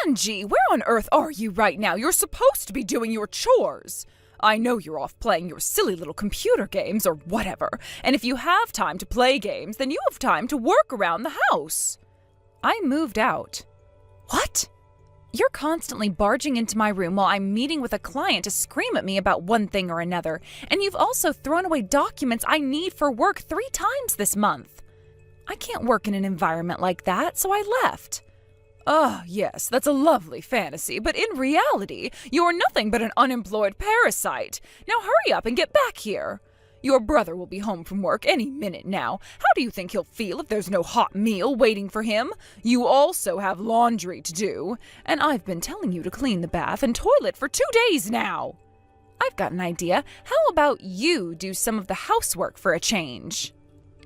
Angie, where on earth are you right now? You're supposed to be doing your chores. I know you're off playing your silly little computer games or whatever, and if you have time to play games, then you have time to work around the house. I moved out. What? You're constantly barging into my room while I'm meeting with a client to scream at me about one thing or another, and you've also thrown away documents I need for work 3 times this month. I can't work in an environment like that, so I left. Yes, that's a lovely fantasy, but in reality, you're nothing but an unemployed parasite. Now hurry up and get back here. Your brother will be home from work any minute now. How do you think he'll feel if there's no hot meal waiting for him? You also have laundry to do, and I've been telling you to clean the bath and toilet for 2 days now. I've got an idea. How about you do some of the housework for a change?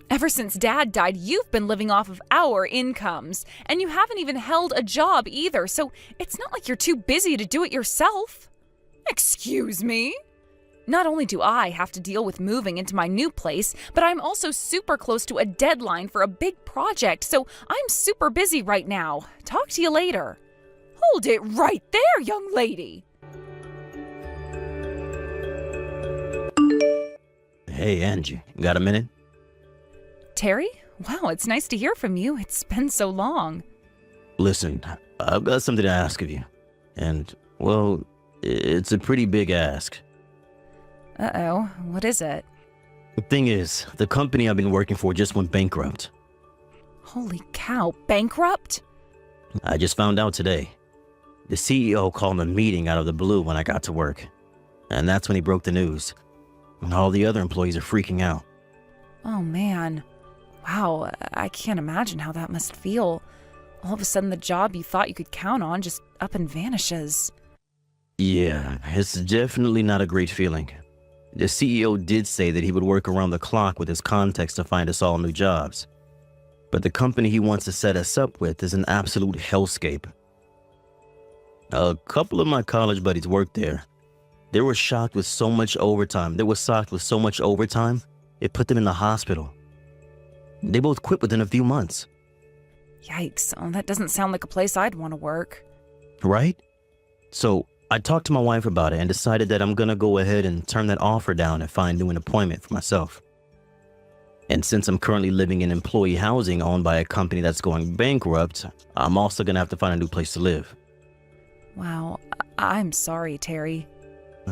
Ever since Dad died, you've been living off of our incomes, and you haven't even held a job either, so it's not like you're too busy to do it yourself. Excuse me? Not only do I have to deal with moving into my new place, but I'm also super close to a deadline for a big project, so I'm super busy right now. Talk to you later. Hold it right there, young lady. Hey, Angie, got a minute? Terry? Wow, it's nice to hear from you. It's been so long. Listen, I've got something to ask of you. And, well, it's a pretty big ask. Uh-oh, what is it? The thing is, the company I've been working for just went bankrupt. Holy cow, bankrupt? I just found out today. The CEO called a meeting out of the blue when I got to work. And that's when he broke the news. And all the other employees are freaking out. Oh man. Wow, I can't imagine how that must feel. All of a sudden the job you thought you could count on just up and vanishes. Yeah, it's definitely not a great feeling. The CEO did say that he would work around the clock with his contacts to find us all new jobs. But the company he wants to set us up with is an absolute hellscape. A couple of my college buddies worked there. They were shocked with so much overtime. It put them in the hospital. They both quit within a few months. Yikes, oh, that doesn't sound like a place I'd want to work. Right? So I talked to my wife about it and decided that I'm gonna go ahead and turn that offer down and find new employment for myself. And since I'm currently living in employee housing owned by a company that's going bankrupt, I'm also gonna have to find a new place to live. Wow, I'm sorry, Terry.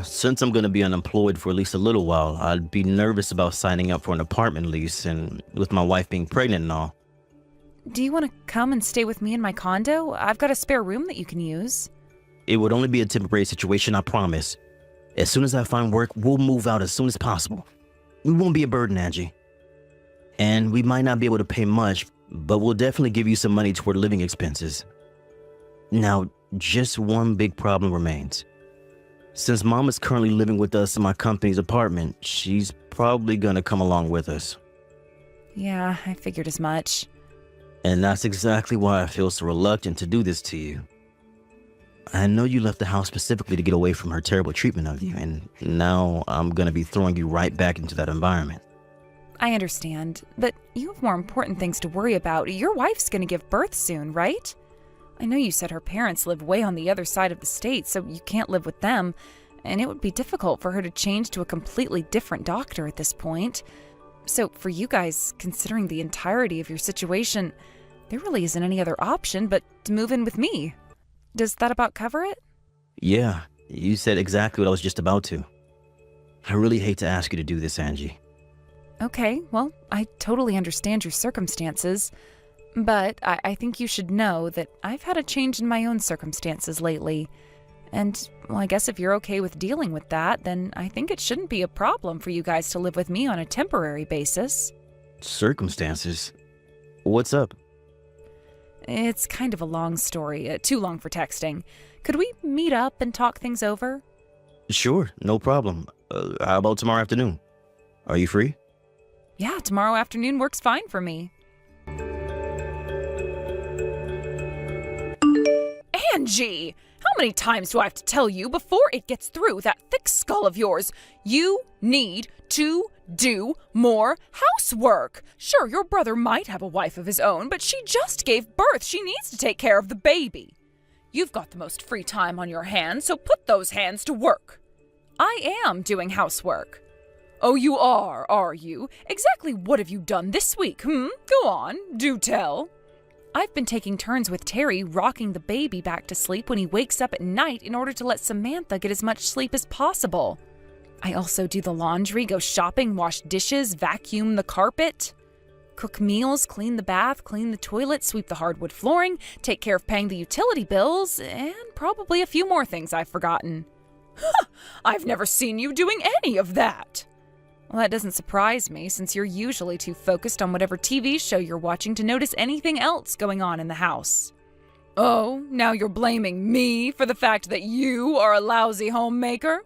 Since I'm gonna be unemployed for at least a little while, I'd be nervous about signing up for an apartment lease, and with my wife being pregnant and all. Do you want to come and stay with me in my condo? I've got a spare room that you can use. It would only be a temporary situation, I promise. As soon as I find work, we'll move out as soon as possible. We won't be a burden, Angie. And we might not be able to pay much, but we'll definitely give you some money toward living expenses. Now, just one big problem remains. Since Mom is currently living with us in my company's apartment, she's probably gonna come along with us. Yeah, I figured as much. And that's exactly why I feel so reluctant to do this to you. I know you left the house specifically to get away from her terrible treatment of you, and now I'm gonna be throwing you right back into that environment. I understand, but you have more important things to worry about. Your wife's gonna give birth soon, right? I know you said her parents live way on the other side of the state, so you can't live with them, and it would be difficult for her to change to a completely different doctor at this point. So for you guys, considering the entirety of your situation, there really isn't any other option but to move in with me. Does that about cover it? Yeah, you said exactly what I was just about to. I really hate to ask you to do this, Angie. Okay, well, I totally understand your circumstances. But I think you should know that I've had a change in my own circumstances lately. And, well, I guess if you're okay with dealing with that, then I think it shouldn't be a problem for you guys to live with me on a temporary basis. Circumstances? What's up? It's kind of a long story, too long for texting. Could we meet up and talk things over? Sure, no problem. How about tomorrow afternoon? Are you free? Yeah, tomorrow afternoon works fine for me. Angie! How many times do I have to tell you before it gets through that thick skull of yours? You need to do more housework. Sure, your brother might have a wife of his own, but she just gave birth. She needs to take care of the baby. You've got the most free time on your hands, so put those hands to work. I am doing housework. Oh, you are you? Exactly what have you done this week, Go on, do tell. I've been taking turns with Terry rocking the baby back to sleep when he wakes up at night in order to let Samantha get as much sleep as possible. I also do the laundry, go shopping, wash dishes, vacuum the carpet, cook meals, clean the bath, clean the toilet, sweep the hardwood flooring, take care of paying the utility bills, and probably a few more things I've forgotten. I've never seen you doing any of that. Well, that doesn't surprise me, since you're usually too focused on whatever TV show you're watching to notice anything else going on in the house. Oh, now you're blaming me for the fact that you are a lousy homemaker?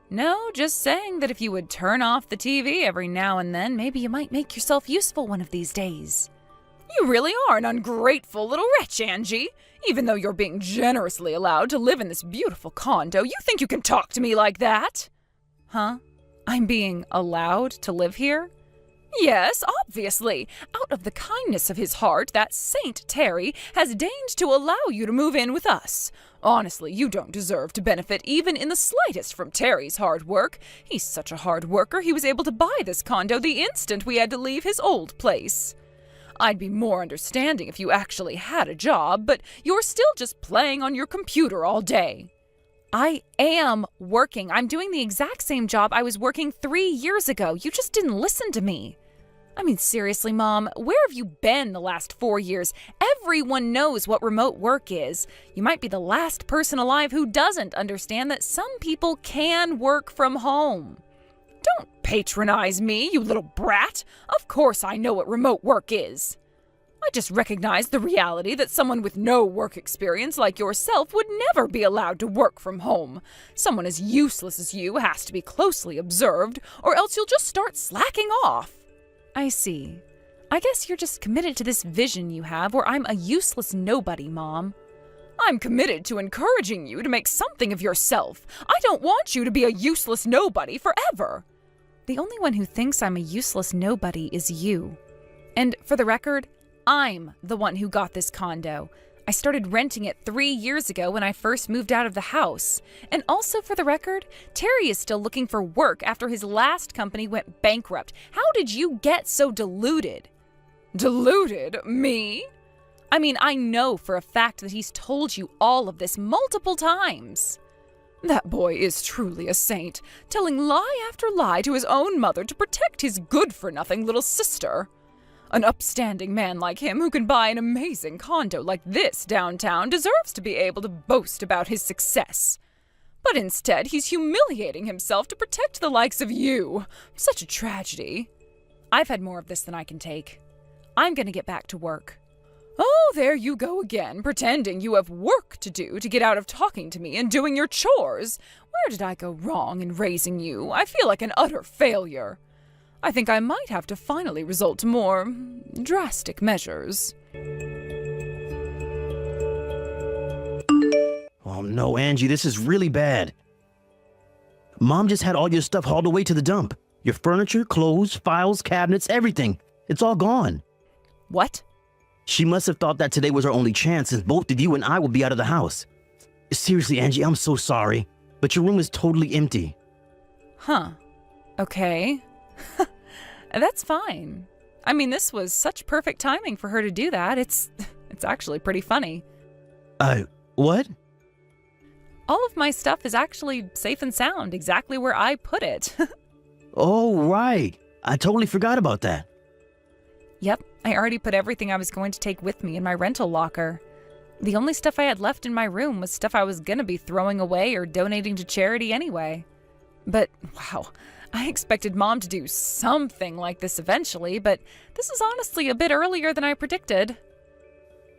No, just saying that if you would turn off the TV every now and then, maybe you might make yourself useful one of these days. You really are an ungrateful little wretch, Angie. Even though you're being generously allowed to live in this beautiful condo, you think you can talk to me like that? Huh? I'm being allowed to live here? Yes, obviously. Out of the kindness of his heart, that Saint Terry has deigned to allow you to move in with us. Honestly, you don't deserve to benefit even in the slightest from Terry's hard work. He's such a hard worker, he was able to buy this condo the instant we had to leave his old place. I'd be more understanding if you actually had a job, but you're still just playing on your computer all day. I am working. I'm doing the exact same job I was working 3 years ago. You just didn't listen to me. I mean, seriously, Mom, where have you been the last 4 years? Everyone knows what remote work is. You might be the last person alive who doesn't understand that some people can work from home. Don't patronize me, you little brat. Of course I know what remote work is. I just recognize the reality that someone with no work experience like yourself would never be allowed to work from home. Someone as useless as you has to be closely observed, or else you'll just start slacking off. I see. I guess you're just committed to this vision you have where I'm a useless nobody, Mom. I'm committed to encouraging you to make something of yourself. I don't want you to be a useless nobody forever. The only one who thinks I'm a useless nobody is you. And for the record, I'm the one who got this condo. I started renting it 3 years ago when I first moved out of the house. And also for the record, Terry is still looking for work after his last company went bankrupt. How did you get so deluded? Deluded? Me? I mean, I know for a fact that he's told you all of this multiple times. That boy is truly a saint, telling lie after lie to his own mother to protect his good-for-nothing little sister. An upstanding man like him who can buy an amazing condo like this downtown deserves to be able to boast about his success. But instead, he's humiliating himself to protect the likes of you. Such a tragedy. I've had more of this than I can take. I'm gonna get back to work. Oh, there you go again, pretending you have work to do to get out of talking to me and doing your chores. Where did I go wrong in raising you? I feel like an utter failure. I think I might have to finally resort to more drastic measures. Oh no, Angie, this is really bad. Mom just had all your stuff hauled away to the dump. Your furniture, clothes, files, cabinets, everything. It's all gone. What? She must have thought that today was our only chance since both of you and I will be out of the house. Seriously, Angie, I'm so sorry, but your room is totally empty. Huh. Okay. That's fine. I mean, this was such perfect timing for her to do that. It's actually pretty funny. What? All of my stuff is actually safe and sound, exactly where I put it. Oh, right. I totally forgot about that. Yep, I already put everything I was going to take with me in my rental locker. The only stuff I had left in my room was stuff I was gonna be throwing away or donating to charity anyway. But, wow, I expected Mom to do something like this eventually, but this is honestly a bit earlier than I predicted.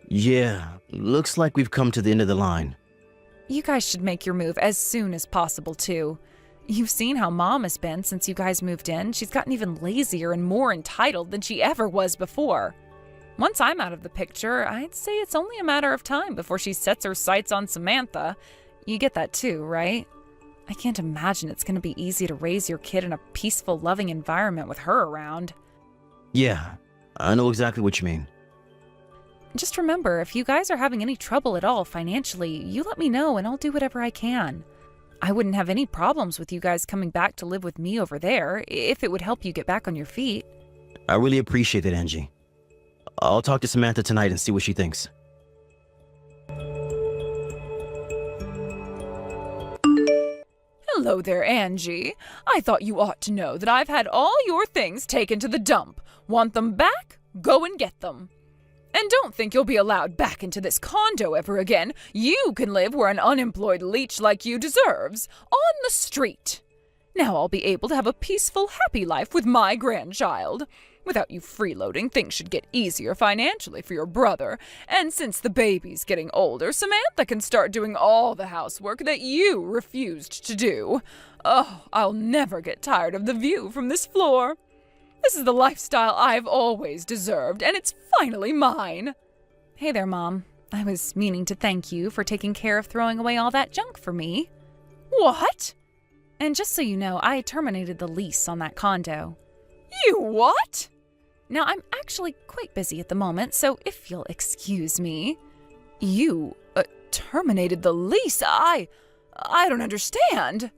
Yeah, looks like we've come to the end of the line. You guys should make your move as soon as possible, too. You've seen how Mom has been since you guys moved in. She's gotten even lazier and more entitled than she ever was before. Once I'm out of the picture, I'd say it's only a matter of time before she sets her sights on Samantha. You get that too, right? I can't imagine it's going to be easy to raise your kid in a peaceful, loving environment with her around. Yeah, I know exactly what you mean. Just remember, if you guys are having any trouble at all financially, you let me know and I'll do whatever I can. I wouldn't have any problems with you guys coming back to live with me over there, if it would help you get back on your feet. I really appreciate it, Angie. I'll talk to Samantha tonight and see what she thinks. Hello there, Angie. I thought you ought to know that I've had all your things taken to the dump. Want them back? Go and get them. And don't think you'll be allowed back into this condo ever again. You can live where an unemployed leech like you deserves, on the street. Now I'll be able to have a peaceful, happy life with my grandchild. Without you freeloading, things should get easier financially for your brother. And since the baby's getting older, Samantha can start doing all the housework that you refused to do. Oh, I'll never get tired of the view from this floor. This is the lifestyle I've always deserved, and it's finally mine. Hey there, Mom. I was meaning to thank you for taking care of throwing away all that junk for me. What? And just so you know, I terminated the lease on that condo. You what? Now, I'm actually quite busy at the moment, so if you'll excuse me. You terminated the lease? I don't understand.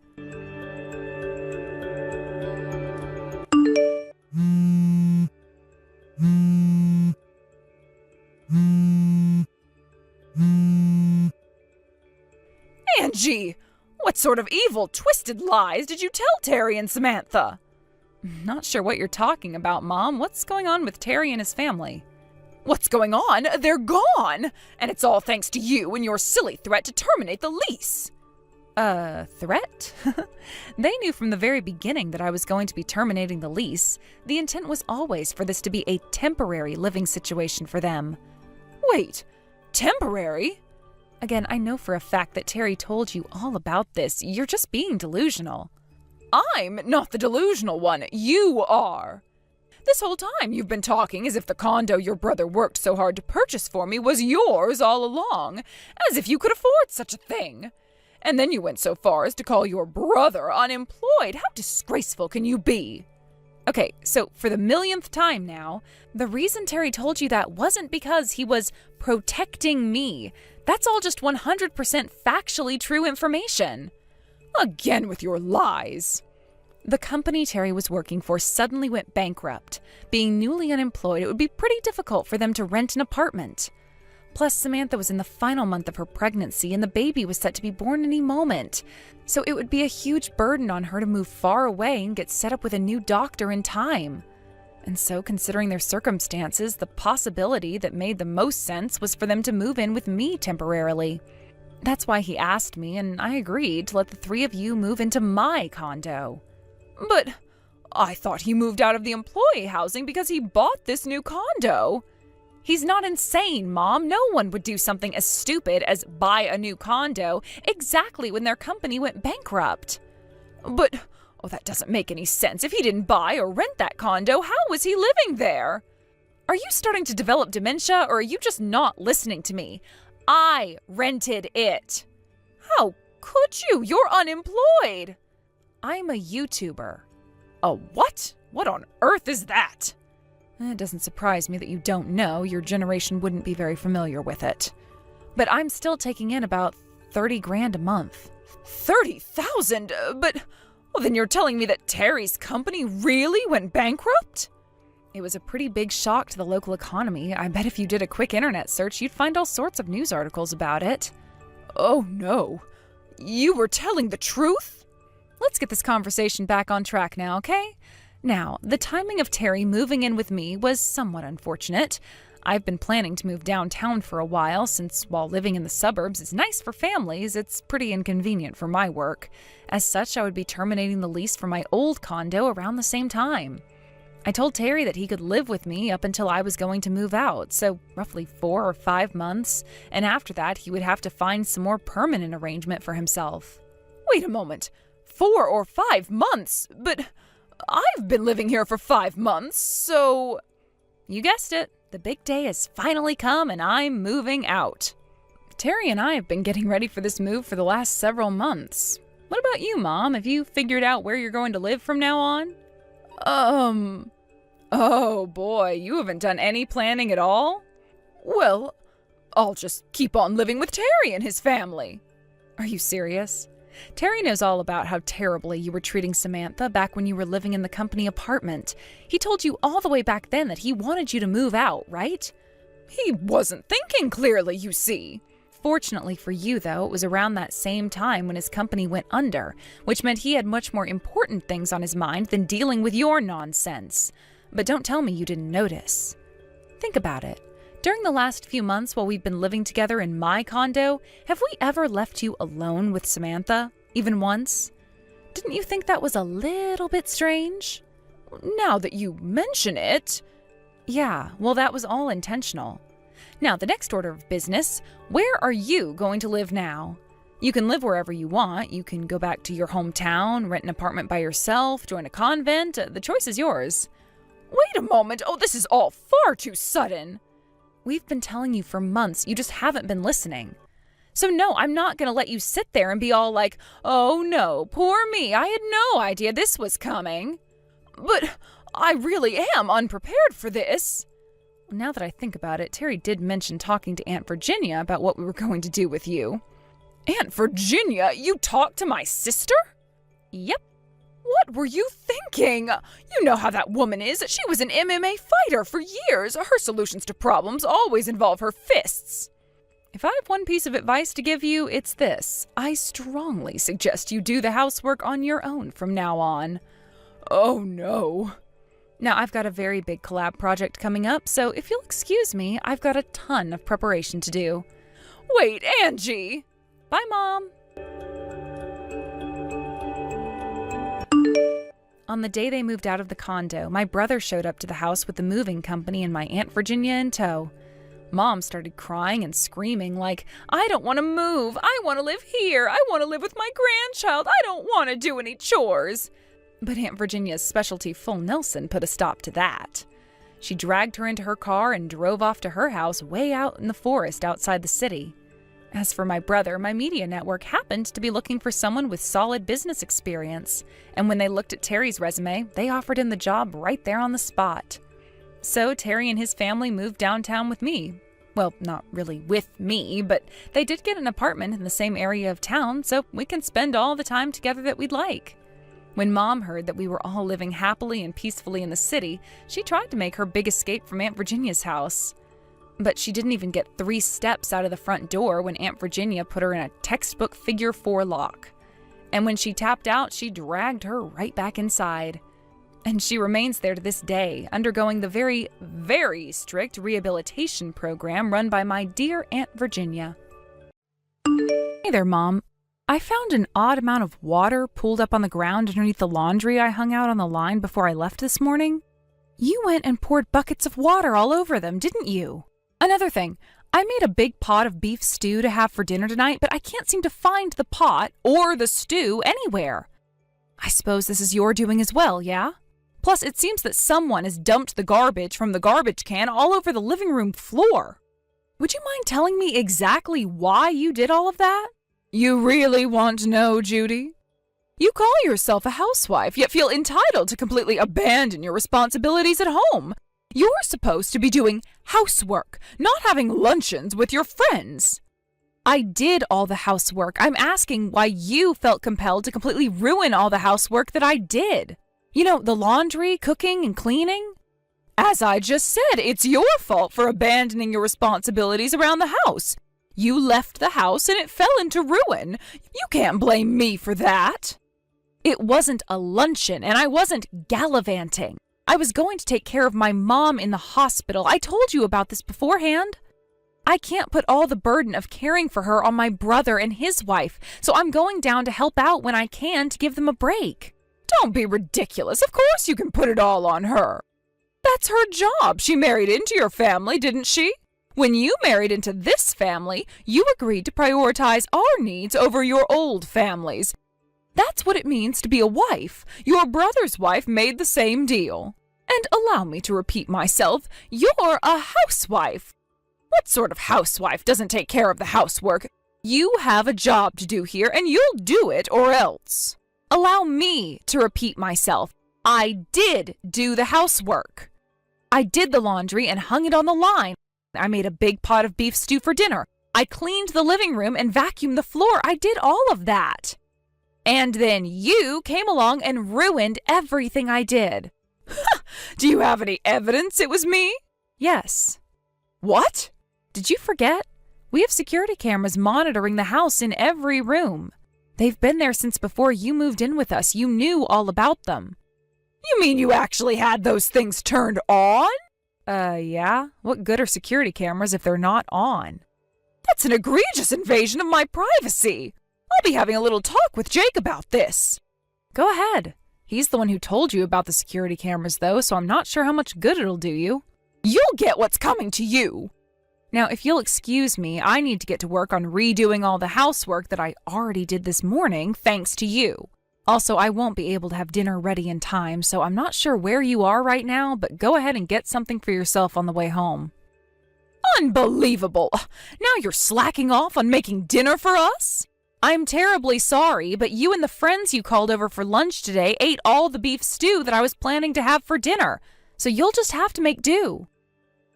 Angie, what sort of evil, twisted lies did you tell Terry and Samantha? Not sure what you're talking about, Mom. What's going on with Terry and his family? What's going on? They're gone! And it's all thanks to you and your silly threat to terminate the lease. Threat? They knew from the very beginning that I was going to be terminating the lease. The intent was always for this to be a temporary living situation for them. Wait, temporary? Again, I know for a fact that Terry told you all about this. You're just being delusional. I'm not the delusional one. You are. This whole time you've been talking as if the condo your brother worked so hard to purchase for me was yours all along, as if you could afford such a thing. And then you went so far as to call your brother unemployed. How disgraceful can you be? Okay, so for the millionth time now, the reason Terry told you that wasn't because he was protecting me. That's all just 100% factually true information. Again with your lies. The company Terry was working for suddenly went bankrupt. Being newly unemployed, it would be pretty difficult for them to rent an apartment. Plus, Samantha was in the final month of her pregnancy and the baby was set to be born any moment. So it would be a huge burden on her to move far away and get set up with a new doctor in time. And so, considering their circumstances, the possibility that made the most sense was for them to move in with me temporarily. That's why he asked me, and I agreed to let the three of you move into my condo. But I thought he moved out of the employee housing because he bought this new condo. He's not insane, Mom. No one would do something as stupid as buy a new condo exactly when their company went bankrupt. But, that doesn't make any sense. If he didn't buy or rent that condo, how was he living there? Are you starting to develop dementia, or are you just not listening to me? I rented it. How could you? You're unemployed. I'm a YouTuber. A what? What on earth is that? It doesn't surprise me that you don't know. Your generation wouldn't be very familiar with it. But I'm still taking in about 30 grand a month. 30,000? But then you're telling me that Terry's company really went bankrupt? It was a pretty big shock to the local economy. I bet if you did a quick internet search, you'd find all sorts of news articles about it. Oh no. You were telling the truth? Let's get this conversation back on track now, okay? Now, the timing of Terry moving in with me was somewhat unfortunate. I've been planning to move downtown for a while, since while living in the suburbs is nice for families, it's pretty inconvenient for my work. As such, I would be terminating the lease for my old condo around the same time. I told Terry that he could live with me up until I was going to move out, so roughly 4 or 5 months, and after that he would have to find some more permanent arrangement for himself. Wait a moment, 4 or 5 months? But I've been living here for 5 months, so... You guessed it. The big day has finally come and I'm moving out. Terry and I have been getting ready for this move for the last several months. What about you, Mom? Have you figured out where you're going to live from now on? Oh boy, you haven't done any planning at all? Well, I'll just keep on living with Terry and his family. Are you serious? Terry knows all about how terribly you were treating Samantha back when you were living in the company apartment. He told you all the way back then that he wanted you to move out, right? He wasn't thinking clearly, you see. Fortunately for you, though, it was around that same time when his company went under, which meant he had much more important things on his mind than dealing with your nonsense. But don't tell me you didn't notice. Think about it. During the last few months while we've been living together in my condo, have we ever left you alone with Samantha, even once? Didn't you think that was a little bit strange? Now that you mention it. Yeah, well, that was all intentional. Now, the next order of business, where are you going to live now? You can live wherever you want. You can go back to your hometown, rent an apartment by yourself, join a convent. The choice is yours. Wait a moment. Oh, this is all far too sudden. We've been telling you for months. You just haven't been listening. So no, I'm not going to let you sit there and be all like, oh no, poor me. I had no idea this was coming. But I really am unprepared for this. Now that I think about it, Terry did mention talking to Aunt Virginia about what we were going to do with you. Aunt Virginia? You talked to my sister? Yep. What were you thinking? You know how that woman is. She was an MMA fighter for years. Her solutions to problems always involve her fists. If I have one piece of advice to give you, it's this. I strongly suggest you do the housework on your own from now on. Oh no. Now, I've got a very big collab project coming up, so if you'll excuse me, I've got a ton of preparation to do. Wait, Angie! Bye, Mom! On the day they moved out of the condo, my brother showed up to the house with the moving company and my Aunt Virginia in tow. Mom started crying and screaming like, I don't want to move. I want to live here. I want to live with my grandchild. I don't want to do any chores. But Aunt Virginia's specialty full Nelson put a stop to that. She dragged her into her car and drove off to her house way out in the forest outside the city. As for my brother, my media network happened to be looking for someone with solid business experience, and when they looked at Terry's resume, they offered him the job right there on the spot. So Terry and his family moved downtown with me. Well, not really with me, but they did get an apartment in the same area of town, so we can spend all the time together that we'd like. When Mom heard that we were all living happily and peacefully in the city, she tried to make her big escape from Aunt Virginia's house. But she didn't even get 3 steps out of the front door when Aunt Virginia put her in a textbook figure 4 lock. And when she tapped out, she dragged her right back inside. And she remains there to this day, undergoing the very, very strict rehabilitation program run by my dear Aunt Virginia. Hey there, Mom. I found an odd amount of water pooled up on the ground underneath the laundry I hung out on the line before I left this morning. You went and poured buckets of water all over them, didn't you? Another thing, I made a big pot of beef stew to have for dinner tonight, but I can't seem to find the pot or the stew anywhere. I suppose this is your doing as well, yeah? Plus, it seems that someone has dumped the garbage from the garbage can all over the living room floor. Would you mind telling me exactly why you did all of that? You really want to know, Judy? You call yourself a housewife, yet feel entitled to completely abandon your responsibilities at home. You're supposed to be doing housework, not having luncheons with your friends. I did all the housework. I'm asking why you felt compelled to completely ruin all the housework that I did. You know, the laundry, cooking, and cleaning. As I just said, it's your fault for abandoning your responsibilities around the house. You left the house and it fell into ruin. You can't blame me for that. It wasn't a luncheon, and I wasn't gallivanting. I was going to take care of my mom in the hospital. I told you about this beforehand. I can't put all the burden of caring for her on my brother and his wife, so I'm going down to help out when I can to give them a break. Don't be ridiculous. Of course you can put it all on her. That's her job. She married into your family, didn't she? When you married into this family, you agreed to prioritize our needs over your old family's. That's what it means to be a wife. Your brother's wife made the same deal. And allow me to repeat myself, you're a housewife. What sort of housewife doesn't take care of the housework? You have a job to do here, and you'll do it or else. Allow me to repeat myself. I did do the housework. I did the laundry and hung it on the line. I made a big pot of beef stew for dinner. I cleaned the living room and vacuumed the floor. I did all of that. And then you came along and ruined everything I did. Do you have any evidence it was me? Yes. What? Did you forget? We have security cameras monitoring the house in every room. They've been there since before you moved in with us. You knew all about them. You mean you actually had those things turned on? Yeah. What good are security cameras if they're not on? That's an egregious invasion of my privacy. I'll be having a little talk with Jake about this. Go ahead. He's the one who told you about the security cameras, though, so I'm not sure how much good it'll do you. You'll get what's coming to you. Now, if you'll excuse me, I need to get to work on redoing all the housework that I already did this morning, thanks to you. Also, I won't be able to have dinner ready in time, so I'm not sure where you are right now, but go ahead and get something for yourself on the way home. Unbelievable! Now you're slacking off on making dinner for us? I'm terribly sorry, but you and the friends you called over for lunch today ate all the beef stew that I was planning to have for dinner, so you'll just have to make do.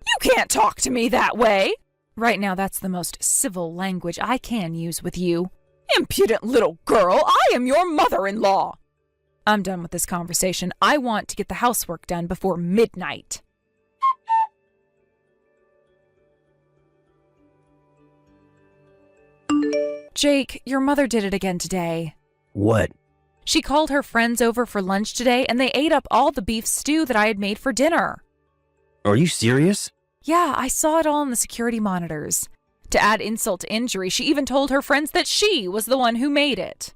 You can't talk to me that way! Right now, that's the most civil language I can use with you. Impudent little girl, I am your mother-in-law! I'm done with this conversation. I want to get the housework done before midnight. Jake, your mother did it again today. What? She called her friends over for lunch today, and they ate up all the beef stew that I had made for dinner. Are you serious? Yeah, I saw it all on the security monitors. To add insult to injury, she even told her friends that she was the one who made it.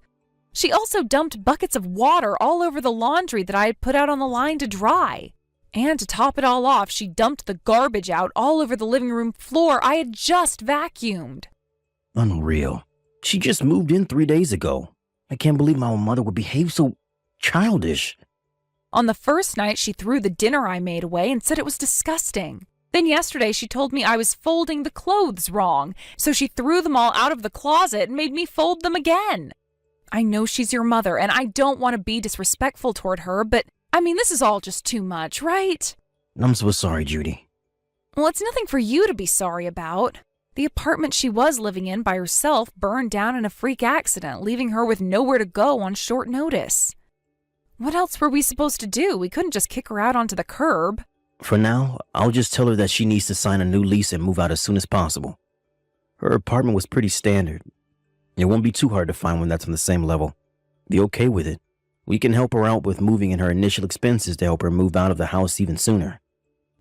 She also dumped buckets of water all over the laundry that I had put out on the line to dry. And to top it all off, she dumped the garbage out all over the living room floor I had just vacuumed. Unreal. She just moved in 3 days ago. I can't believe my own mother would behave so childish. On the first night, she threw the dinner I made away and said it was disgusting. Then yesterday, she told me I was folding the clothes wrong, so she threw them all out of the closet and made me fold them again. I know she's your mother, and I don't want to be disrespectful toward her, but, this is all just too much, right? I'm so sorry, Judy. Well, it's nothing for you to be sorry about. The apartment she was living in by herself burned down in a freak accident, leaving her with nowhere to go on short notice. What else were we supposed to do? We couldn't just kick her out onto the curb. For now, I'll just tell her that she needs to sign a new lease and move out as soon as possible. Her apartment was pretty standard. It won't be too hard to find one that's on the same level. Be okay with it. We can help her out with moving in her initial expenses to help her move out of the house even sooner.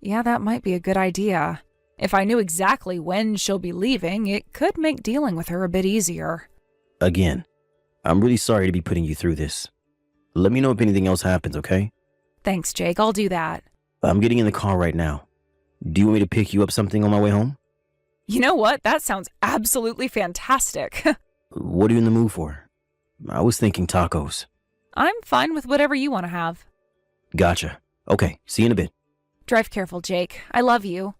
Yeah, that might be a good idea. If I knew exactly when she'll be leaving, it could make dealing with her a bit easier. Again, I'm really sorry to be putting you through this. Let me know if anything else happens, okay? Thanks, Jake. I'll do that. I'm getting in the car right now. Do you want me to pick you up something on my way home? You know what? That sounds absolutely fantastic. What are you in the mood for? I was thinking tacos. I'm fine with whatever you want to have. Gotcha. Okay, see you in a bit. Drive careful, Jake. I love you.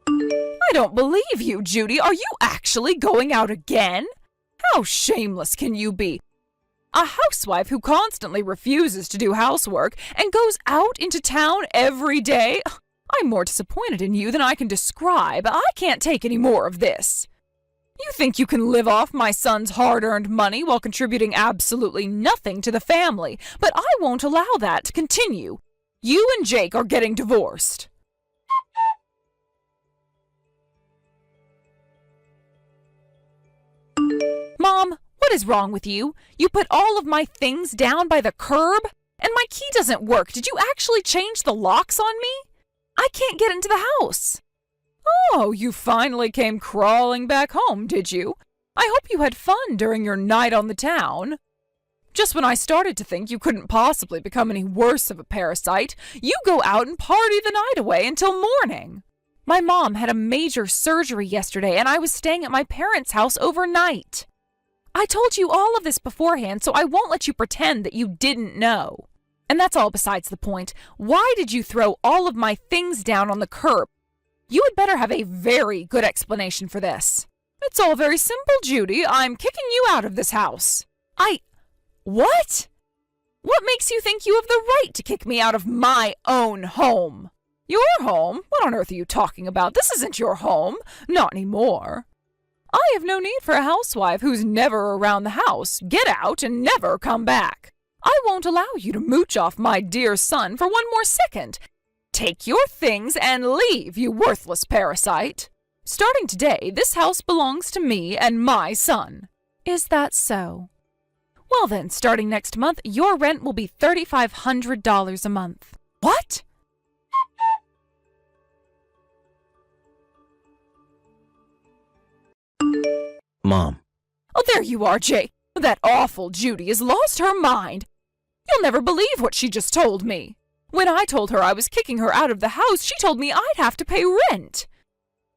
I don't believe you, Judy. Are you actually going out again? How shameless can you be? A housewife who constantly refuses to do housework and goes out into town every day? I'm more disappointed in you than I can describe. I can't take any more of this. You think you can live off my son's hard-earned money while contributing absolutely nothing to the family, but I won't allow that to continue. You and Jake are getting divorced. Mom, what is wrong with you? You put all of my things down by the curb? And my key doesn't work. Did you actually change the locks on me? I can't get into the house. Oh, you finally came crawling back home, did you? I hope you had fun during your night on the town. Just when I started to think you couldn't possibly become any worse of a parasite, you go out and party the night away until morning. My mom had a major surgery yesterday, and I was staying at my parents' house overnight. I told you all of this beforehand, so I won't let you pretend that you didn't know. And that's all besides the point. Why did you throw all of my things down on the curb? You had better have a very good explanation for this. It's all very simple, Judy. I'm kicking you out of this house. What? What makes you think you have the right to kick me out of my own home? Your home? What on earth are you talking about? This isn't your home. Not anymore. I have no need for a housewife who's never around the house. Get out and never come back. I won't allow you to mooch off my dear son for one more second. Take your things and leave, you worthless parasite. Starting today, this house belongs to me and my son. Is that so? Well then, starting next month, your rent will be $3,500 a month. What? Mom. Oh, there you are, Jay. That awful Judy has lost her mind. You'll never believe what she just told me. When I told her I was kicking her out of the house, she told me I'd have to pay rent.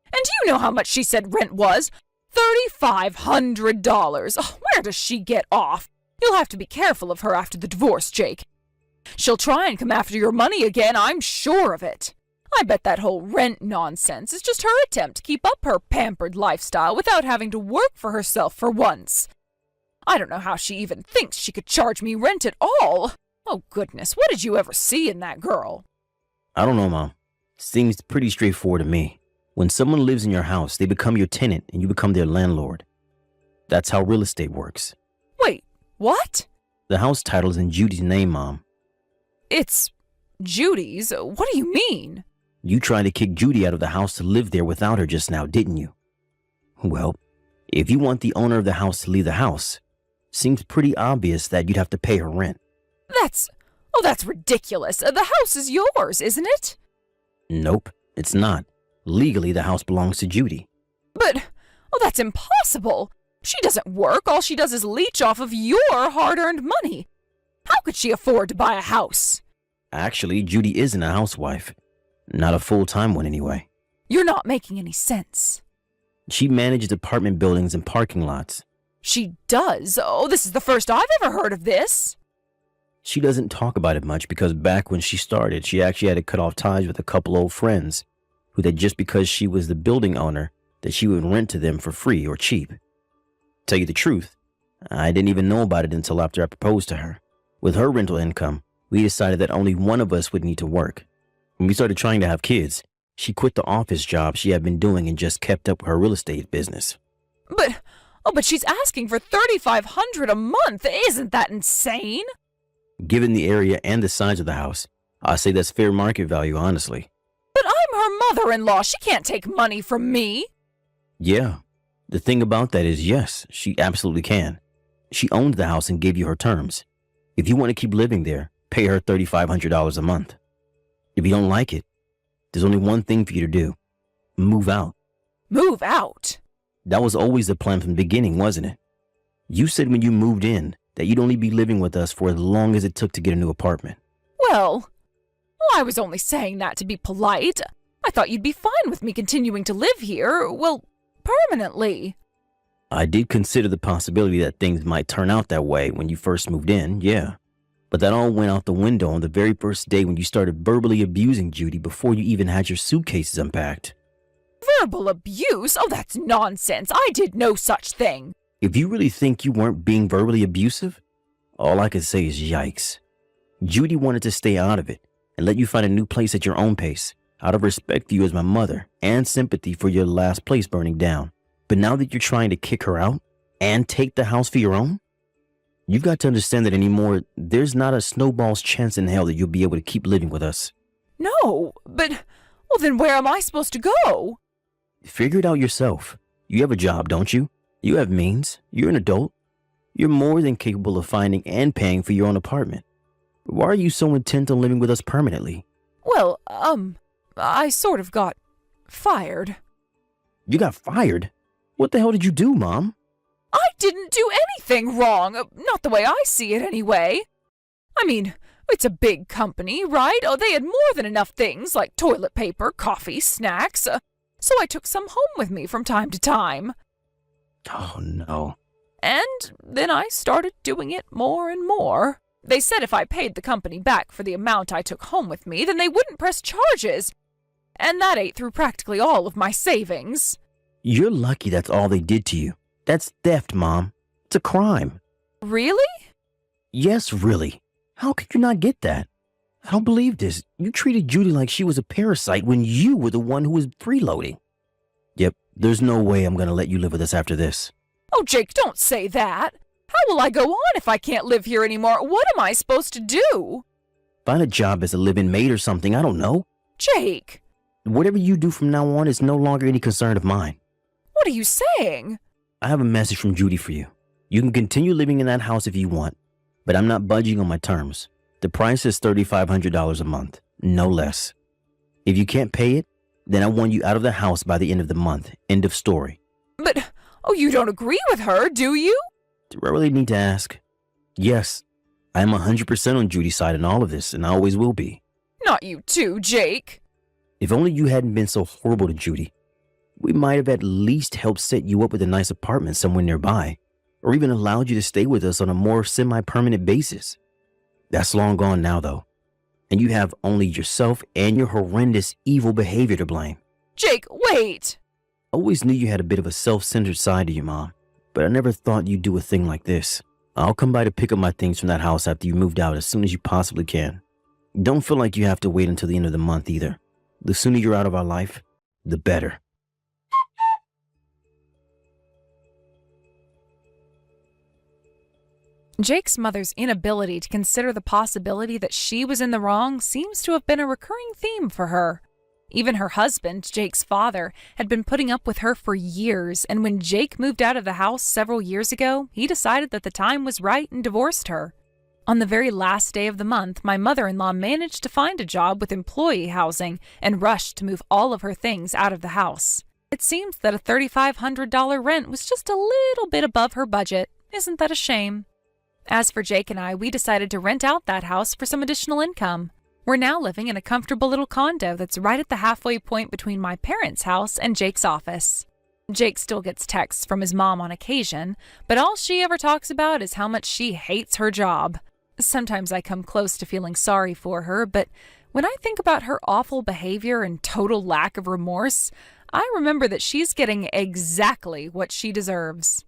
And do you know how much she said rent was? $3,500. Oh, where does she get off? You'll have to be careful of her after the divorce, Jake. She'll try and come after your money again, I'm sure of it. I bet that whole rent nonsense is just her attempt to keep up her pampered lifestyle without having to work for herself for once. I don't know how she even thinks she could charge me rent at all. Oh, goodness, what did you ever see in that girl? I don't know, Mom. Seems pretty straightforward to me. When someone lives in your house, they become your tenant and you become their landlord. That's how real estate works. Wait, what? The house title is in Judy's name, Mom. It's Judy's? What do you mean? You tried to kick Judy out of the house to live there without her just now, didn't you? Well, if you want the owner of the house to leave the house, seems pretty obvious that you'd have to pay her rent. That's ridiculous. The house is yours, isn't it? Nope, it's not. Legally, the house belongs to Judy. But, that's impossible. She doesn't work. All she does is leech off of your hard-earned money. How could she afford to buy a house? Actually, Judy isn't a housewife. Not a full-time one, anyway. You're not making any sense. She manages apartment buildings and parking lots. She does? Oh, this is the first I've ever heard of this. She doesn't talk about it much because back when she started, she actually had to cut off ties with a couple old friends who that just because she was the building owner, that she would rent to them for free or cheap. Tell you the truth, I didn't even know about it until after I proposed to her. With her rental income, we decided that only one of us would need to work. When we started trying to have kids, she quit the office job she had been doing and just kept up her real estate business. But she's asking for $3,500 a month. Isn't that insane? Given the area and the size of the house, I say that's fair market value, honestly. But I'm her mother-in-law. She can't take money from me. Yeah, the thing about that is yes, she absolutely can. She owned the house and gave you her terms. If you want to keep living there, pay her $3,500 a month. If you don't like it, there's only one thing for you to do. Move out. Move out? That was always the plan from the beginning, wasn't it? You said when you moved in that you'd only be living with us for as long as it took to get a new apartment. Well, I was only saying that to be polite. I thought you'd be fine with me continuing to live here, well, permanently. I did consider the possibility that things might turn out that way when you first moved in, yeah. But that all went out the window on the very first day when you started verbally abusing Judy before you even had your suitcases unpacked. Verbal abuse? Oh, that's nonsense. I did no such thing. If you really think you weren't being verbally abusive, all I can say is yikes. Judy wanted to stay out of it and let you find a new place at your own pace, out of respect for you as my mother and sympathy for your last place burning down. But now that you're trying to kick her out and take the house for your own, you've got to understand that anymore, there's not a snowball's chance in hell that you'll be able to keep living with us. No, but, well, then where am I supposed to go? Figure it out yourself. You have a job, don't you? You have means. You're an adult. You're more than capable of finding and paying for your own apartment. Why are you so intent on living with us permanently? Well, I sort of got fired. You got fired? What the hell did you do, Mom? I didn't do anything wrong. Not the way I see it, anyway. I mean, it's a big company, right? Oh, they had more than enough things like toilet paper, coffee, snacks. So I took some home with me from time to time. Oh, no. And then I started doing it more and more. They said if I paid the company back for the amount I took home with me, then they wouldn't press charges. And that ate through practically all of my savings. You're lucky that's all they did to you. That's theft, Mom. It's a crime. Really? Yes, really. How could you not get that? I don't believe this. You treated Judy like she was a parasite when you were the one who was freeloading. Yep, there's no way I'm gonna let you live with us after this. Oh, Jake, don't say that. How will I go on if I can't live here anymore? What am I supposed to do? Find a job as a live-in maid or something, I don't know. Jake! Whatever you do from now on is no longer any concern of mine. What are you saying? I have a message from Judy for you. You can continue living in that house if you want, but I'm not budging on my terms. The price is $3,500 a month, no less. If you can't pay it, then I want you out of the house by the end of the month. End of story. But, oh, you don't agree with her, do you? Do I really need to ask? Yes, I am 100% on Judy's side in all of this, and I always will be. Not you too, Jake. If only you hadn't been so horrible to Judy, we might have at least helped set you up with a nice apartment somewhere nearby, or even allowed you to stay with us on a more semi-permanent basis. That's long gone now, though, and you have only yourself and your horrendous evil behavior to blame. Jake, wait! I always knew you had a bit of a self-centered side to you, Mom, but I never thought you'd do a thing like this. I'll come by to pick up my things from that house after you moved out as soon as you possibly can. Don't feel like you have to wait until the end of the month either. The sooner you're out of our life, the better. Jake's mother's inability to consider the possibility that she was in the wrong seems to have been a recurring theme for her. Even her husband, Jake's father, had been putting up with her for years, and when Jake moved out of the house several years ago, he decided that the time was right and divorced her. On the very last day of the month, my mother-in-law managed to find a job with employee housing and rushed to move all of her things out of the house. It seems that a $3,500 rent was just a little bit above her budget. Isn't that a shame? As for Jake and I, we decided to rent out that house for some additional income. We're now living in a comfortable little condo that's right at the halfway point between my parents' house and Jake's office. Jake still gets texts from his mom on occasion, but all she ever talks about is how much she hates her job. Sometimes I come close to feeling sorry for her, but when I think about her awful behavior and total lack of remorse, I remember that she's getting exactly what she deserves.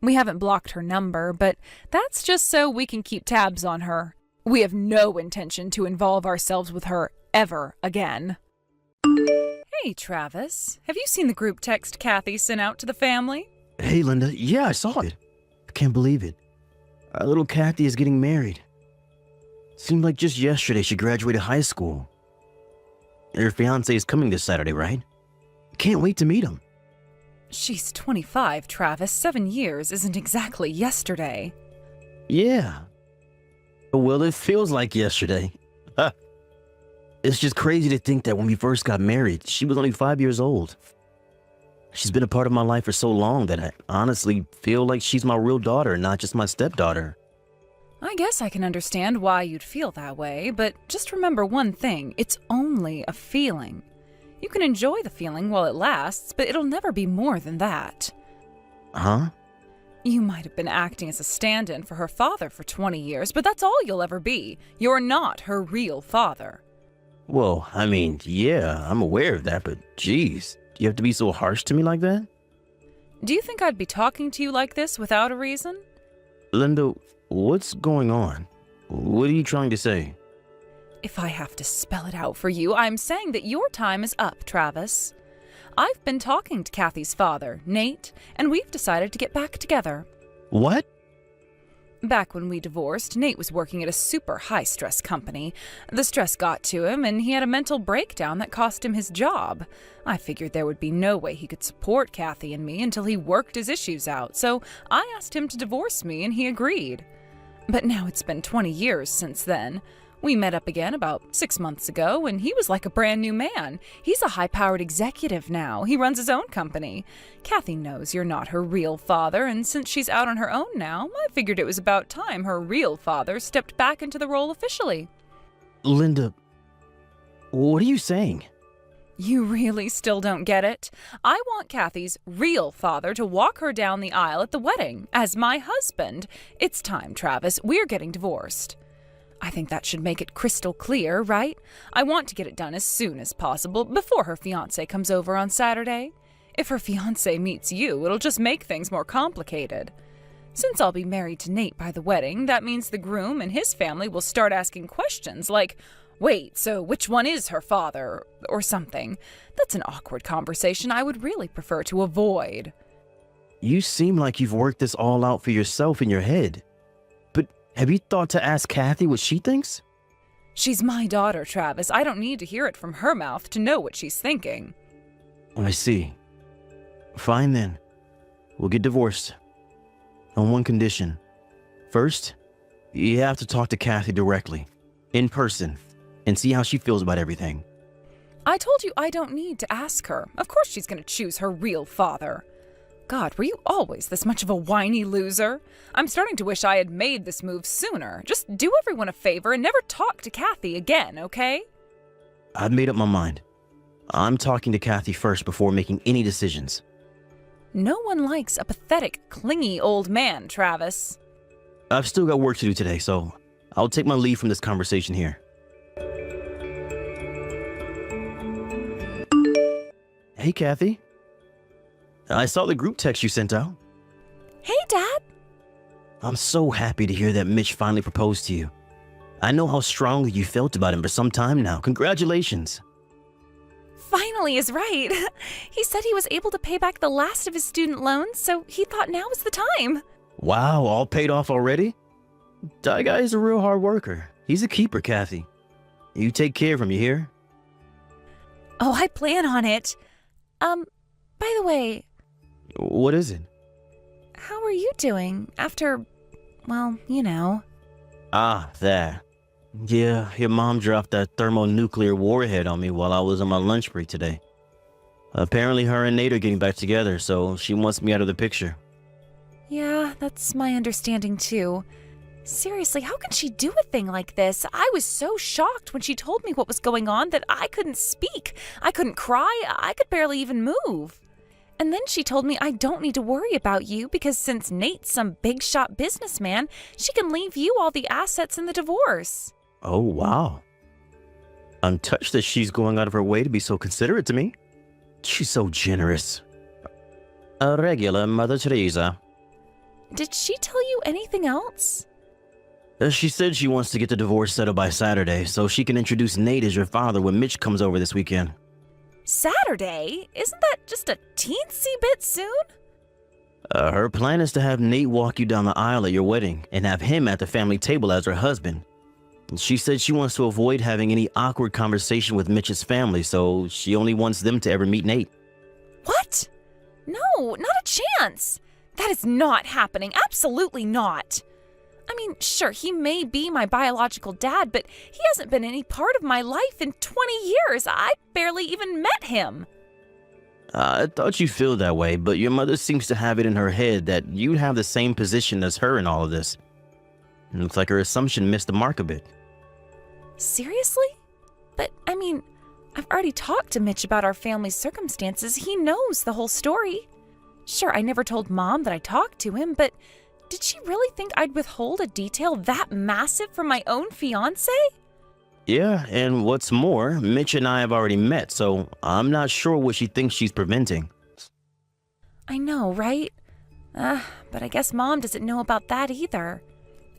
We haven't blocked her number, but that's just so we can keep tabs on her. We have no intention to involve ourselves with her ever again. Hey, Travis. Have you seen the group text Kathy sent out to the family? Hey, Linda. Yeah, I saw it. I can't believe it. Our little Kathy is getting married. Seemed like just yesterday she graduated high school. Her fiancé is coming this Saturday, right? Can't wait to meet him. She's 25, Travis. 7 years isn't exactly yesterday. Yeah. Well, it feels like yesterday. It's just crazy to think that when we first got married, she was only 5 years old. She's been a part of my life for so long that I honestly feel like she's my real daughter, not just my stepdaughter. I guess I can understand why you'd feel that way, but just remember one thing. It's only a feeling. You can enjoy the feeling while it lasts, but it'll never be more than that. Huh? You might have been acting as a stand-in for her father for 20 years, but that's all you'll ever be. You're not her real father. Well, I mean, yeah, I'm aware of that, but geez, do you have to be so harsh to me like that? Do you think I'd be talking to you like this without a reason? Linda, what's going on? What are you trying to say? If I have to spell it out for you, I'm saying that your time is up, Travis. I've been talking to Kathy's father, Nate, and we've decided to get back together. What? Back when we divorced, Nate was working at a super high-stress company. The stress got to him, and he had a mental breakdown that cost him his job. I figured there would be no way he could support Kathy and me until he worked his issues out, so I asked him to divorce me, and he agreed. But now it's been 20 years since then. We met up again about 6 months ago, and he was like a brand new man. He's a high-powered executive now. He runs his own company. Kathy knows you're not her real father, and since she's out on her own now, I figured it was about time her real father stepped back into the role officially. Linda, what are you saying? You really still don't get it? I want Kathy's real father to walk her down the aisle at the wedding as my husband. It's time, Travis. We're getting divorced. I think that should make it crystal clear, right? I want to get it done as soon as possible, before her fiancé comes over on Saturday. If her fiancé meets you, it'll just make things more complicated. Since I'll be married to Nate by the wedding, that means the groom and his family will start asking questions like, wait, so which one is her father? Or something. That's an awkward conversation I would really prefer to avoid. You seem like you've worked this all out for yourself in your head. But have you thought to ask Kathy what she thinks? She's my daughter, Travis. I don't need to hear it from her mouth to know what she's thinking. I see. Fine then. We'll get divorced. On one condition. First, you have to talk to Kathy directly, in person, and see how she feels about everything. I told you I don't need to ask her. Of course she's going to choose her real father. God, were you always this much of a whiny loser? I'm starting to wish I had made this move sooner. Just do everyone a favor and never talk to Kathy again, okay? I've made up my mind. I'm talking to Kathy first before making any decisions. No one likes a pathetic, clingy old man, Travis. I've still got work to do today, so I'll take my leave from this conversation here. Hey, Kathy. I saw the group text you sent out. Hey, Dad. I'm so happy to hear that Mitch finally proposed to you. I know how strongly you felt about him for some time now. Congratulations. Finally is right. He said he was able to pay back the last of his student loans, so he thought now was the time. Wow, all paid off already? That guy is a real hard worker. He's a keeper, Kathy. You take care of him, you hear? Oh, I plan on it. By the way... What is it? How are you doing after, well, you know? Ah, that. Yeah, your mom dropped that thermonuclear warhead on me while I was on my lunch break today. Apparently her and Nate are getting back together, so she wants me out of the picture. Yeah, that's my understanding too. Seriously, how can she do a thing like this? I was so shocked when she told me what was going on that I couldn't speak. I couldn't cry. I could barely even move. And then she told me I don't need to worry about you because since Nate's some big shot businessman, she can leave you all the assets in the divorce. Oh, wow. I'm touched that she's going out of her way to be so considerate to me. She's so generous. A regular Mother Teresa. Did she tell you anything else? She said she wants to get the divorce settled by Saturday so she can introduce Nate as your father when Mitch comes over this weekend. Saturday? Isn't that just a teensy bit soon? Her plan is to have Nate walk you down the aisle at your wedding and have him at the family table as her husband. She said she wants to avoid having any awkward conversation with Mitch's family, so she only wants them to ever meet Nate. What? No, not a chance. That is not happening. Absolutely not. I mean, sure, he may be my biological dad, but he hasn't been any part of my life in 20 years. I barely even met him. I thought you'd feel that way, but your mother seems to have it in her head that you'd have the same position as her in all of this. It looks like her assumption missed the mark a bit. Seriously? But, I mean, I've already talked to Mitch about our family's circumstances. He knows the whole story. Sure, I never told Mom that I talked to him, but did she really think I'd withhold a detail that massive from my own fiancé? Yeah, and what's more, Mitch and I have already met, so I'm not sure what she thinks she's preventing. I know, right? But I guess Mom doesn't know about that either.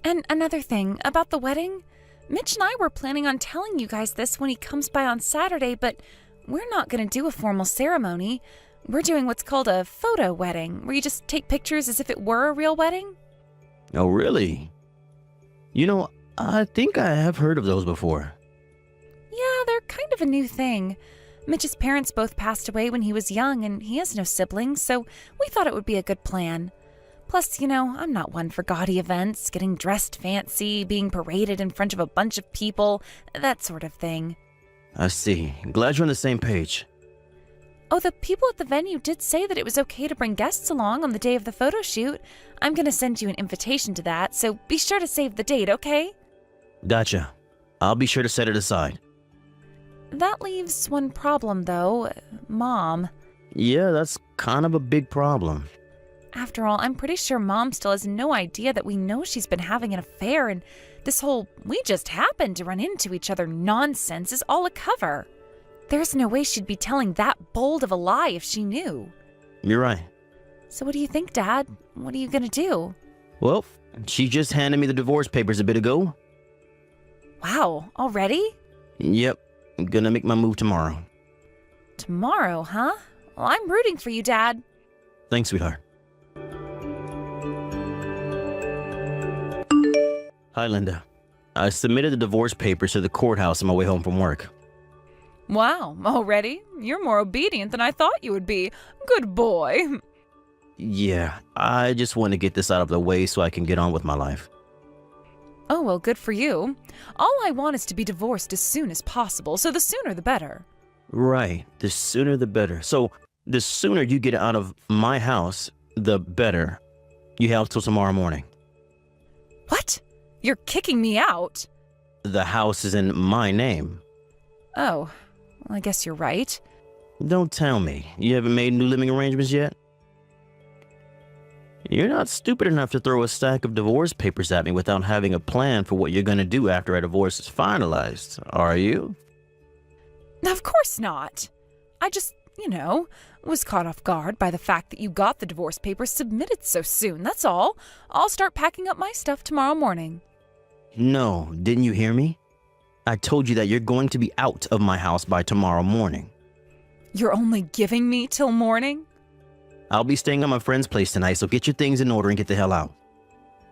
And another thing, about the wedding, Mitch and I were planning on telling you guys this when he comes by on Saturday, but we're not going to do a formal ceremony. We're doing what's called a photo wedding, where you just take pictures as if it were a real wedding. Oh, really? You know, I think I have heard of those before. Yeah, they're kind of a new thing. Mitch's parents both passed away when he was young, and he has no siblings, so we thought it would be a good plan. Plus, you know, I'm not one for gaudy events, getting dressed fancy, being paraded in front of a bunch of people, that sort of thing. I see. Glad you're on the same page. Oh, the people at the venue did say that it was okay to bring guests along on the day of the photo shoot. I'm going to send you an invitation to that, so be sure to save the date, okay? Gotcha. I'll be sure to set it aside. That leaves one problem, though. Mom. Yeah, that's kind of a big problem. After all, I'm pretty sure Mom still has no idea that we know she's been having an affair, and this whole "we just happened to run into each other" nonsense is all a cover. There's no way she'd be telling that bold of a lie if she knew. You're right. So what do you think, Dad? What are you gonna do? Well, she just handed me the divorce papers a bit ago. Wow, already? Yep, I'm gonna make my move tomorrow. Tomorrow, huh? Well, I'm rooting for you, Dad. Thanks, sweetheart. Hi, Linda. I submitted the divorce papers to the courthouse on my way home from work. Wow, already? You're more obedient than I thought you would be. Good boy. Yeah, I just want to get this out of the way so I can get on with my life. Oh, well, good for you. All I want is to be divorced as soon as possible, so the sooner the better. Right, the sooner the better. So, the sooner you get out of my house, the better. You have till tomorrow morning. What? You're kicking me out? The house is in my name. Oh, well, I guess you're right. Don't tell me. You haven't made new living arrangements yet? You're not stupid enough to throw a stack of divorce papers at me without having a plan for what you're going to do after a divorce is finalized, are you? Of course not. I just, was caught off guard by the fact that you got the divorce papers submitted so soon, that's all. I'll start packing up my stuff tomorrow morning. No, didn't you hear me? I told you that you're going to be out of my house by tomorrow morning. You're only giving me till morning? I'll be staying at my friend's place tonight, so get your things in order and get the hell out.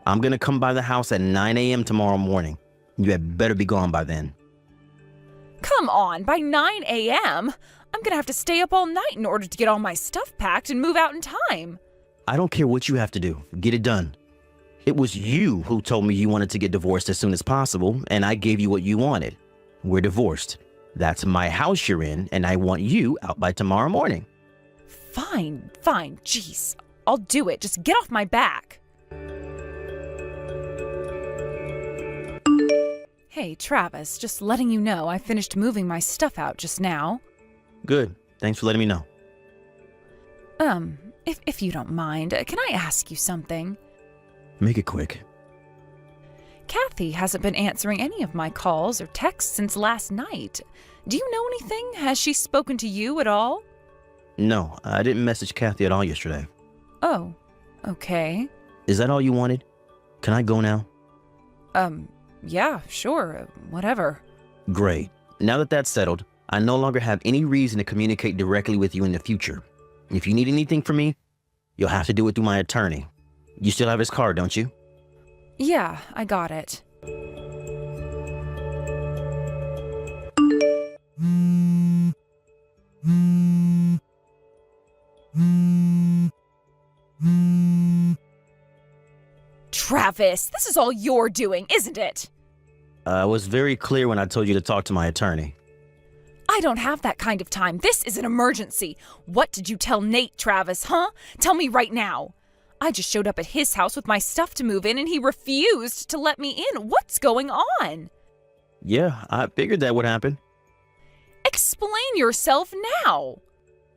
I'm going to come by the house at 9 a.m. tomorrow morning. You had better be gone by then. Come on, by 9 a.m.? I'm going to have to stay up all night in order to get all my stuff packed and move out in time. I don't care what you have to do. Get it done. It was you who told me you wanted to get divorced as soon as possible, and I gave you what you wanted. We're divorced. That's my house you're in, and I want you out by tomorrow morning. Fine. Jeez, I'll do it. Just get off my back. Hey, Travis, just letting you know I finished moving my stuff out just now. Good. Thanks for letting me know. If you don't mind, can I ask you something? Make it quick. Kathy hasn't been answering any of my calls or texts since last night. Do you know anything? Has she spoken to you at all? No, I didn't message Kathy at all yesterday. Oh, okay. Is that all you wanted? Can I go now? Yeah, sure, whatever. Great. Now that that's settled, I no longer have any reason to communicate directly with you in the future. If you need anything from me, you'll have to do it through my attorney. You still have his card, don't you? Yeah, I got it. Travis, this is all you're doing, isn't it? I was very clear when I told you to talk to my attorney. I don't have that kind of time. This is an emergency. What did you tell Nate, Travis, huh? Tell me right now. I just showed up at his house with my stuff to move in and he refused to let me in. What's going on? Yeah, I figured that would happen. Explain yourself now.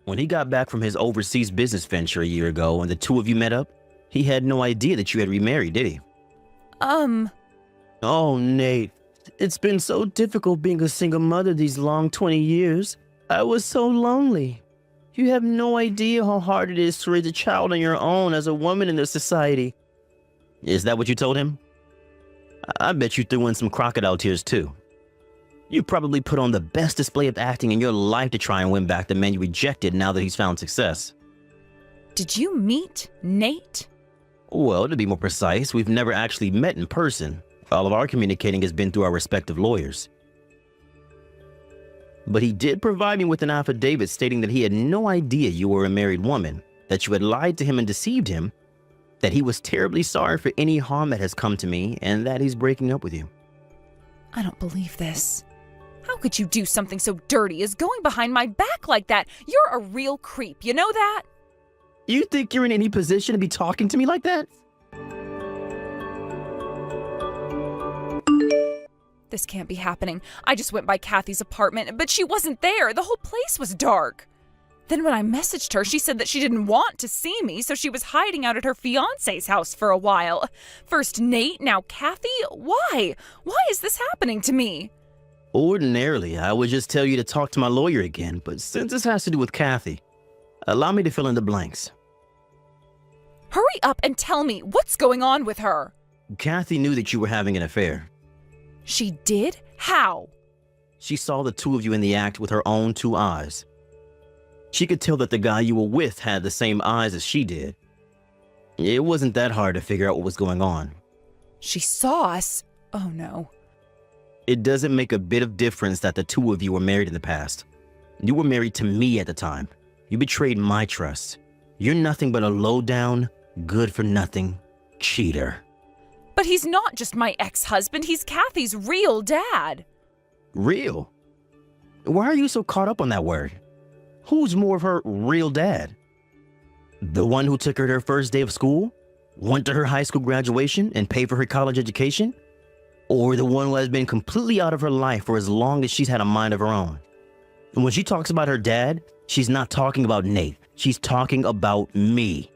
When he got back from his overseas business venture a year ago and the two of you met up, he had no idea that you had remarried, did he? Oh, Nate, it's been so difficult being a single mother these long 20 years. I was so lonely. You have no idea how hard it is to raise a child on your own as a woman in this society. Is that what you told him? I bet you threw in some crocodile tears too. You probably put on the best display of acting in your life to try and win back the man you rejected now that he's found success. Did you meet Nate? Well, to be more precise, we've never actually met in person. All of our communicating has been through our respective lawyers. But he did provide me with an affidavit stating that he had no idea you were a married woman, that you had lied to him and deceived him, that he was terribly sorry for any harm that has come to me, and that he's breaking up with you. I don't believe this. How could you do something so dirty as going behind my back like that? You're a real creep, you know that? You think you're in any position to be talking to me like that? This can't be happening. I just went by Kathy's apartment, but she wasn't there. The whole place was dark. Then when I messaged her, she said that she didn't want to see me, so she was hiding out at her fiancé's house for a while. First Nate, now Kathy? Why? Why is this happening to me? Ordinarily, I would just tell you to talk to my lawyer again, but since this has to do with Kathy, allow me to fill in the blanks. Hurry up and tell me what's going on with her. Kathy knew that you were having an affair. She did? How? She saw the two of you in the act with her own two eyes. She could tell that the guy you were with had the same eyes as she did. It wasn't that hard to figure out what was going on. She saw us? Oh no. It doesn't make a bit of difference that the two of you were married in the past. You were married to me at the time. You betrayed my trust. You're nothing but a low-down, good-for-nothing cheater. But he's not just my ex-husband, he's Kathy's real dad. Real? Why are you so caught up on that word? Who's more of her real dad? The one who took her to her first day of school, went to her high school graduation, and paid for her college education? Or the one who has been completely out of her life for as long as she's had a mind of her own? And when she talks about her dad, she's not talking about Nate. She's talking about me.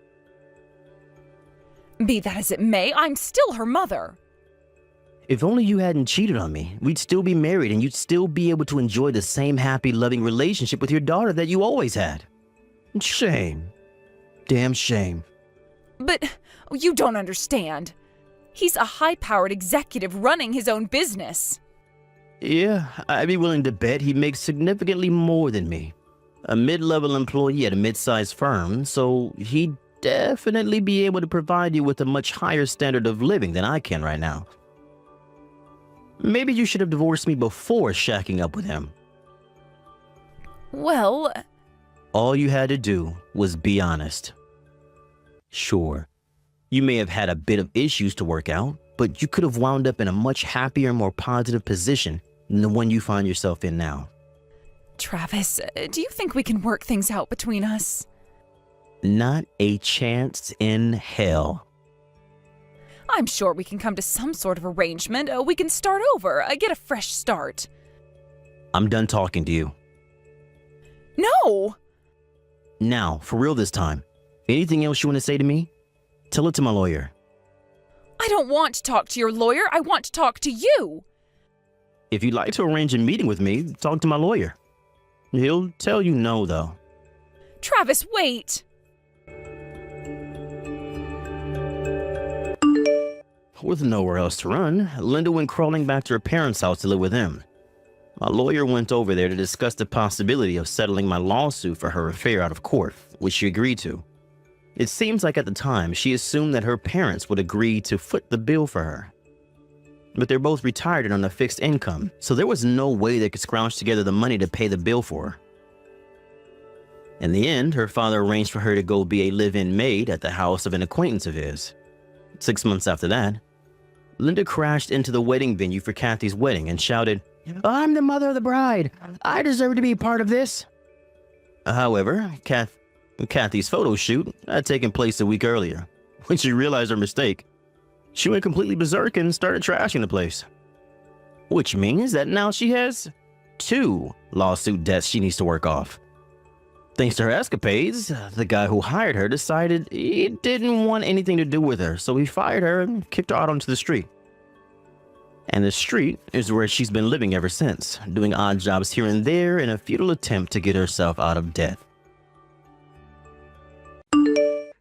Be that as it may, I'm still her mother. If only you hadn't cheated on me, we'd still be married and you'd still be able to enjoy the same happy, loving relationship with your daughter that you always had. Shame. Damn shame. But you don't understand. He's a high-powered executive running his own business. Yeah, I'd be willing to bet he makes significantly more than me. A mid-level employee at a mid-sized firm, so he'd definitely be able to provide you with a much higher standard of living than I can right now. Maybe you should have divorced me before shacking up with him. Well... All you had to do was be honest. Sure, you may have had a bit of issues to work out, but you could have wound up in a much happier, more positive position than the one you find yourself in now. Travis, do you think we can work things out between us? Not a chance in hell. I'm sure we can come to some sort of arrangement. We can start over, get a fresh start. I'm done talking to you. No! Now, for real this time. Anything else you want to say to me? Tell it to my lawyer. I don't want to talk to your lawyer. I want to talk to you. If you'd like to arrange a meeting with me, talk to my lawyer. He'll tell you no, though. Travis, wait! With nowhere else to run, Linda went crawling back to her parents' house to live with them. My lawyer went over there to discuss the possibility of settling my lawsuit for her affair out of court, which she agreed to. It seems like at the time she assumed that her parents would agree to foot the bill for her. But they're both retired and on a fixed income, so there was no way they could scrounge together the money to pay the bill for her. In the end, her father arranged for her to go be a live-in maid at the house of an acquaintance of his. 6 months after that, Linda crashed into the wedding venue for Kathy's wedding and shouted, "I'm the mother of the bride. I deserve to be part of this." However, Kathy's photo shoot had taken place a week earlier. When she realized her mistake, she went completely berserk and started trashing the place. Which means that now she has 2 lawsuit debts she needs to work off. Thanks to her escapades, the guy who hired her decided he didn't want anything to do with her, so he fired her and kicked her out onto the street. And the street is where she's been living ever since, doing odd jobs here and there in a futile attempt to get herself out of debt.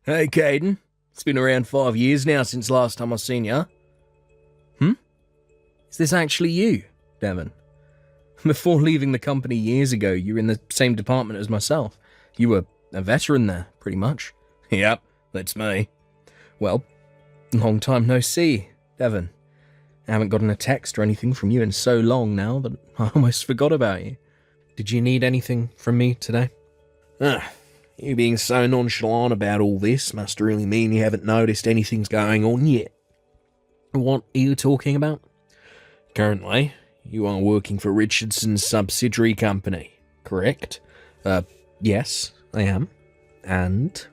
Hey, Caden. It's been around 5 years now since last time I seen ya. Is this actually you, Devon? Before leaving the company years ago, you were in the same department as myself. You were a veteran there, pretty much. Yep, that's me. Well, long time no see, Devon. I haven't gotten a text or anything from you in so long now that I almost forgot about you. Did you need anything from me today? You being so nonchalant about all this must really mean you haven't noticed anything's going on yet. What are you talking about? Currently, you are working for Richardson's subsidiary company, correct? Yes, I am. And?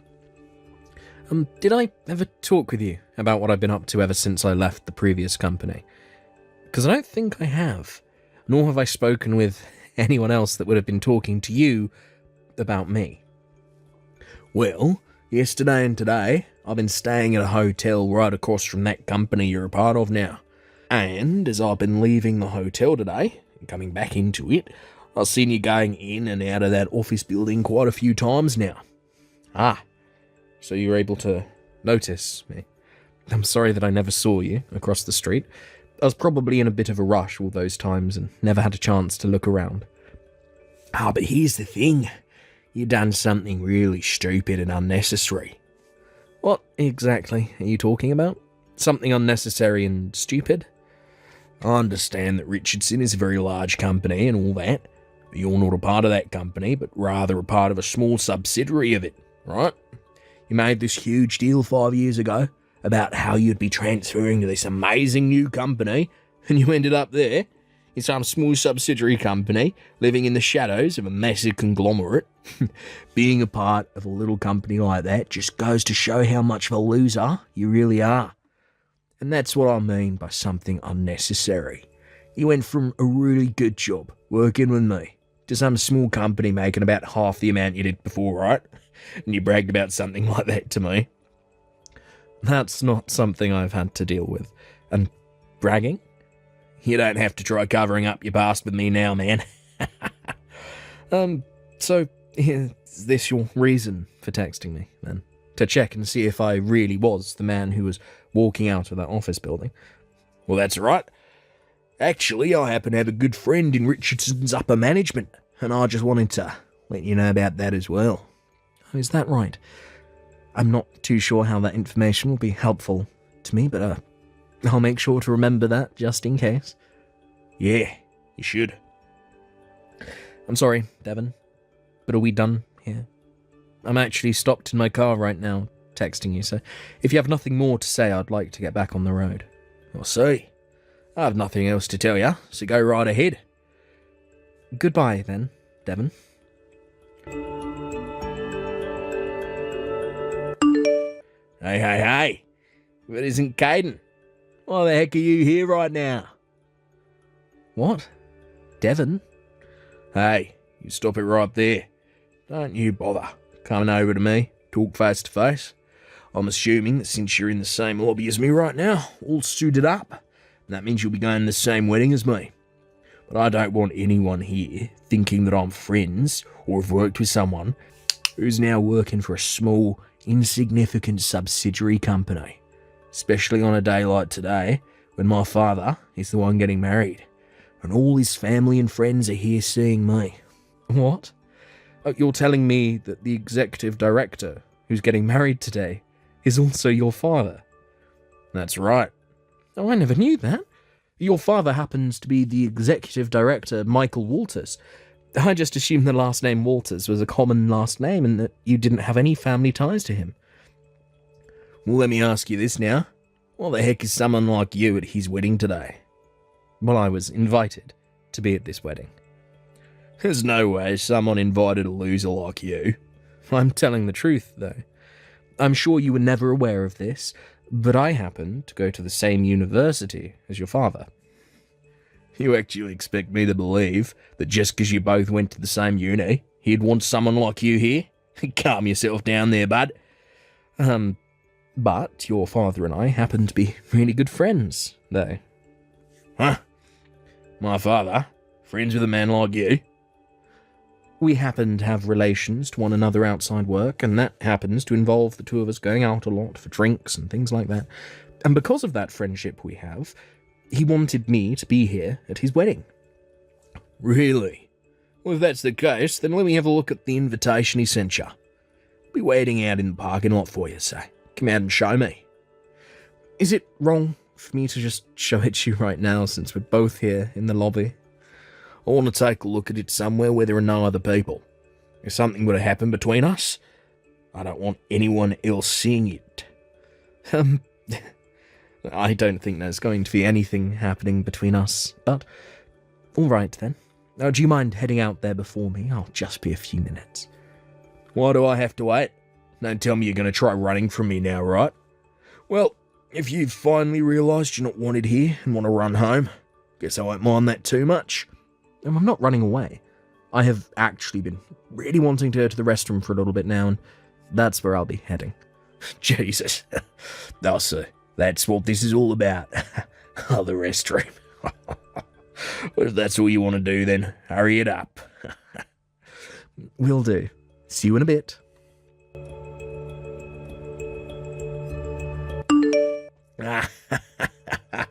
Did I ever talk with you about what I've been up to ever since I left the previous company? Because I don't think I have, nor have I spoken with anyone else that would have been talking to you about me. Well, yesterday and today, I've been staying at a hotel right across from that company you're a part of now. And as I've been leaving the hotel today, and coming back into it, I've seen you going in and out of that office building quite a few times now. So you're able to notice me. I'm sorry that I never saw you across the street. I was probably in a bit of a rush all those times and never had a chance to look around. But here's the thing. You done something really stupid and unnecessary. What exactly are you talking about? Something unnecessary and stupid? I understand that Richardson is a very large company and all that, but you're not a part of that company, but rather a part of a small subsidiary of it, right? You made this huge deal 5 years ago about how you'd be transferring to this amazing new company, and you ended up there in some small subsidiary company, living in the shadows of a massive conglomerate. Being a part of a little company like that just goes to show how much of a loser you really are. And that's what I mean by something unnecessary. You went from a really good job working with me to some small company making about half the amount you did before, right? And you bragged about something like that to me. That's not something I've had to deal with. And bragging? You don't have to try covering up your past with me now, man. So, is this your reason for texting me, then? To check and see if I really was the man who was walking out of that office building? Well, that's right. Actually, I happen to have a good friend in Richardson's upper management, and I just wanted to let you know about that as well. Oh, is that right? I'm not too sure how that information will be helpful to me, but I'll make sure to remember that just in case. Yeah, you should. I'm sorry, Devon, but are we done here? I'm actually stopped in my car right now, texting you, so if you have nothing more to say, I'd like to get back on the road. I'll see. I have nothing else to tell you, so go right ahead. Goodbye, then, Devon. Hey, if it isn't Caden. Why the heck are you here right now? What? Devon? Hey, you stop it right there. Don't you bother coming over to me, talk face to face. I'm assuming that since you're in the same lobby as me right now, all suited up, that means you'll be going to the same wedding as me. But I don't want anyone here thinking that I'm friends or have worked with someone who's now working for a small, insignificant subsidiary company. Especially on a day like today, when my father is the one getting married, and all his family and friends are here seeing me. What? Oh, you're telling me that the executive director who's getting married today is also your father? That's right. Oh, I never knew that. Your father happens to be the executive director, Michael Walters. I just assumed the last name Walters was a common last name and that you didn't have any family ties to him. Well, let me ask you this now. What the heck is someone like you at his wedding today? Well, I was invited to be at this wedding. There's no way someone invited a loser like you. I'm telling the truth, though. I'm sure you were never aware of this, but I happen to go to the same university as your father. You actually expect me to believe that just because you both went to the same uni, he'd want someone like you here? Calm yourself down there, bud. But your father and I happen to be really good friends, though. Huh? My father? Friends with a man like you? We happen to have relations to one another outside work, and that happens to involve the two of us going out a lot for drinks and things like that. And because of that friendship we have, he wanted me to be here at his wedding. Really? Well, if that's the case, then let me have a look at the invitation he sent you. I'll be waiting out in the parking lot for you, so come out and show me. Is it wrong for me to just show it to you right now, since we're both here in the lobby? I want to take a look at it somewhere where there are no other people. If something were to happen between us, I don't want anyone else seeing it. I don't think there's going to be anything happening between us, but all right then. Do you mind heading out there before me? I'll just be a few minutes. Why do I have to wait? Don't tell me you're going to try running from me now, right? Well, if you've finally realised you're not wanted here and want to run home, guess I won't mind that too much. I'm not running away. I have actually been really wanting to go to the restroom for a little bit now, and that's where I'll be heading. Jesus. I see. That's what this is all about. Oh, the restroom. Well, if that's all you want to do, then hurry it up. Will do. See you in a bit.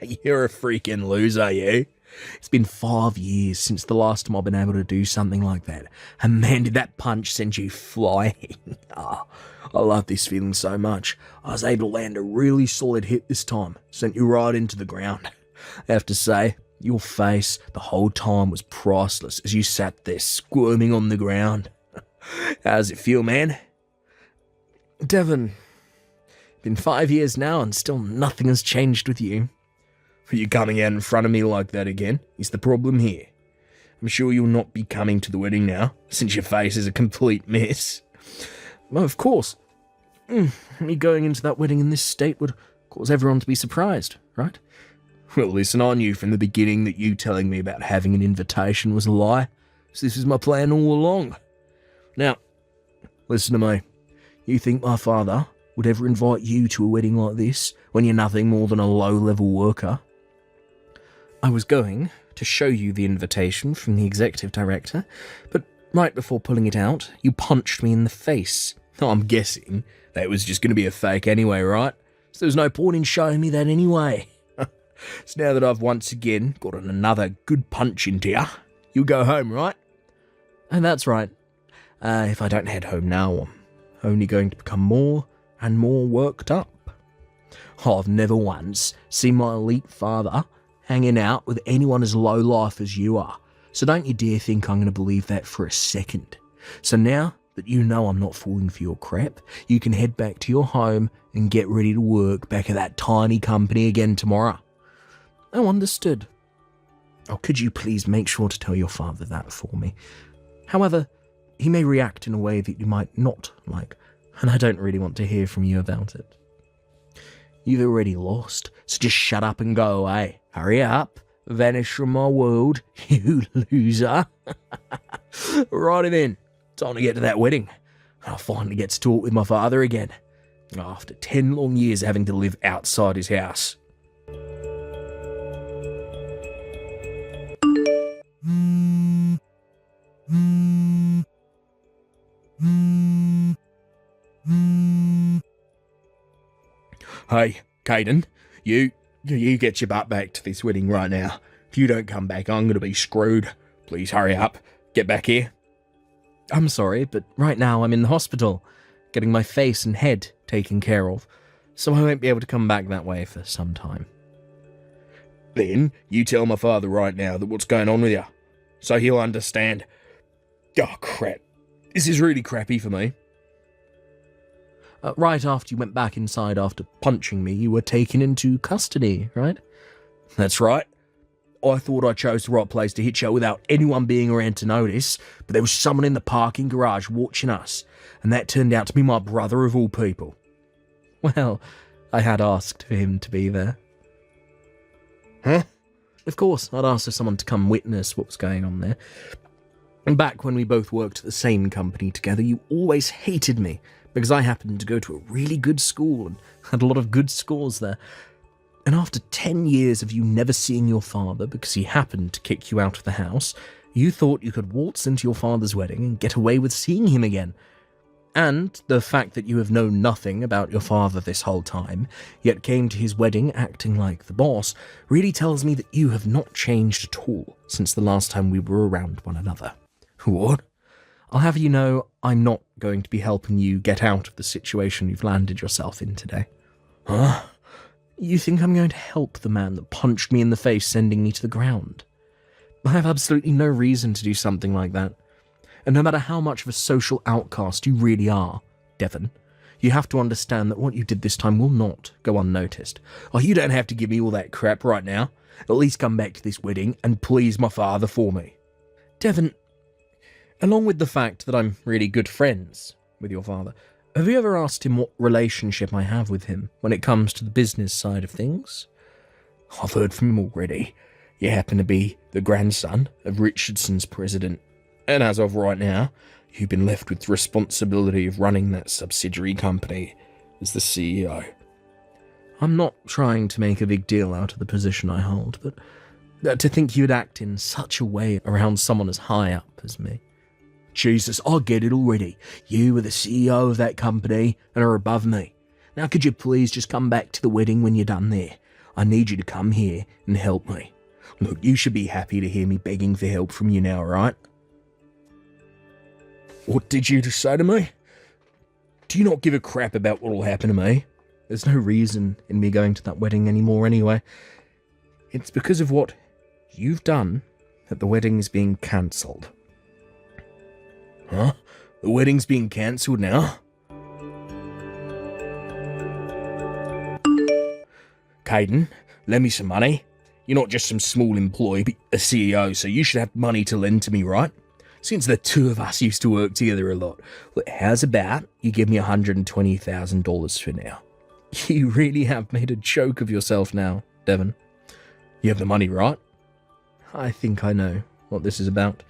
You're a freaking loser, you. It's been 5 years since the last time I've been able to do something like that. And man, did that punch send you flying. Oh, I love this feeling so much. I was able to land a really solid hit this time. Sent you right into the ground. I have to say, your face the whole time was priceless as you sat there squirming on the ground. How does it feel, man? Devon, been 5 years now and still nothing has changed with you. Are you coming out in front of me like that again? Is the problem here? I'm sure you'll not be coming to the wedding now, since your face is a complete mess. Well, of course. Me going into that wedding in this state would cause everyone to be surprised, right? Well, listen, I knew from the beginning that you telling me about having an invitation was a lie, so this is my plan all along. Now, listen to me. You think my father would ever invite you to a wedding like this when you're nothing more than a low-level worker? I was going to show you the invitation from the executive director, but right before pulling it out, you punched me in the face. I'm guessing that was just going to be a fake anyway, right? So there's no point in showing me that anyway. So now that I've once again gotten another good punch into you, you'll go home, right? And that's right. If I don't head home now, I'm only going to become more and more worked up. I've never once seen my elite father hanging out with anyone as low life as you are, so don't you dare think I'm going to believe that for a second. So now that you know I'm not falling for your crap, you can head back to your home and get ready to work back at that tiny company again tomorrow. Oh, understood. Oh, could you please make sure to tell your father that for me? However, he may react in a way that you might not like, and I don't really want to hear from you about it. You've already lost, so just shut up and go away. Hurry up, vanish from my world, you loser. Righty then, time to get to that wedding. I'll finally get to talk with my father again, after 10 long years having to live outside his house. Hey, Caden, you get your butt back to this wedding right now. If you don't come back, I'm going to be screwed. Please hurry up. Get back here. I'm sorry, but right now I'm in the hospital, getting my face and head taken care of, so I won't be able to come back that way for some time. Then you tell my father right now that what's going on with you, so he'll understand. Oh, crap. This is really crappy for me. Right after you went back inside after punching me, you were taken into custody, right? That's right. I thought I chose the right place to hit you without anyone being around to notice, but there was someone in the parking garage watching us, and that turned out to be my brother of all people. Well, I had asked for him to be there. Huh? Of course, I'd asked for someone to come witness what was going on there. And back when we both worked at the same company together, you always hated me, because I happened to go to a really good school and had a lot of good scores there. And after 10 years of you never seeing your father because he happened to kick you out of the house, you thought you could waltz into your father's wedding and get away with seeing him again. And the fact that you have known nothing about your father this whole time, yet came to his wedding acting like the boss, really tells me that you have not changed at all since the last time we were around one another. What? I'll have you know I'm not going to be helping you get out of the situation you've landed yourself in today. Huh? You think I'm going to help the man that punched me in the face, sending me to the ground? I have absolutely no reason to do something like that. And no matter how much of a social outcast you really are, Devon, you have to understand that what you did this time will not go unnoticed. Oh, you don't have to give me all that crap right now. At least come back to this wedding and please my father for me. Devon, along with the fact that I'm really good friends with your father, have you ever asked him what relationship I have with him when it comes to the business side of things? I've heard from him already. You happen to be the grandson of Richardson's president, and as of right now, you've been left with the responsibility of running that subsidiary company as the CEO. I'm not trying to make a big deal out of the position I hold, but to think you'd act in such a way around someone as high up as me. Jesus, I get it already. You are the CEO of that company and are above me. Now could you please just come back to the wedding when you're done there? I need you to come here and help me. Look, you should be happy to hear me begging for help from you now, right? What did you just say to me? Do you not give a crap about what will happen to me? There's no reason in me going to that wedding anymore anyway. It's because of what you've done that the wedding is being cancelled. Huh? The wedding's being cancelled now? Caden, lend me some money. You're not just some small employee, but a CEO, so you should have money to lend to me, right? Since the two of us used to work together a lot. Look, how's about you give me $120,000 for now? You really have made a joke of yourself now, Devon. You have the money, right? I think I know what this is about.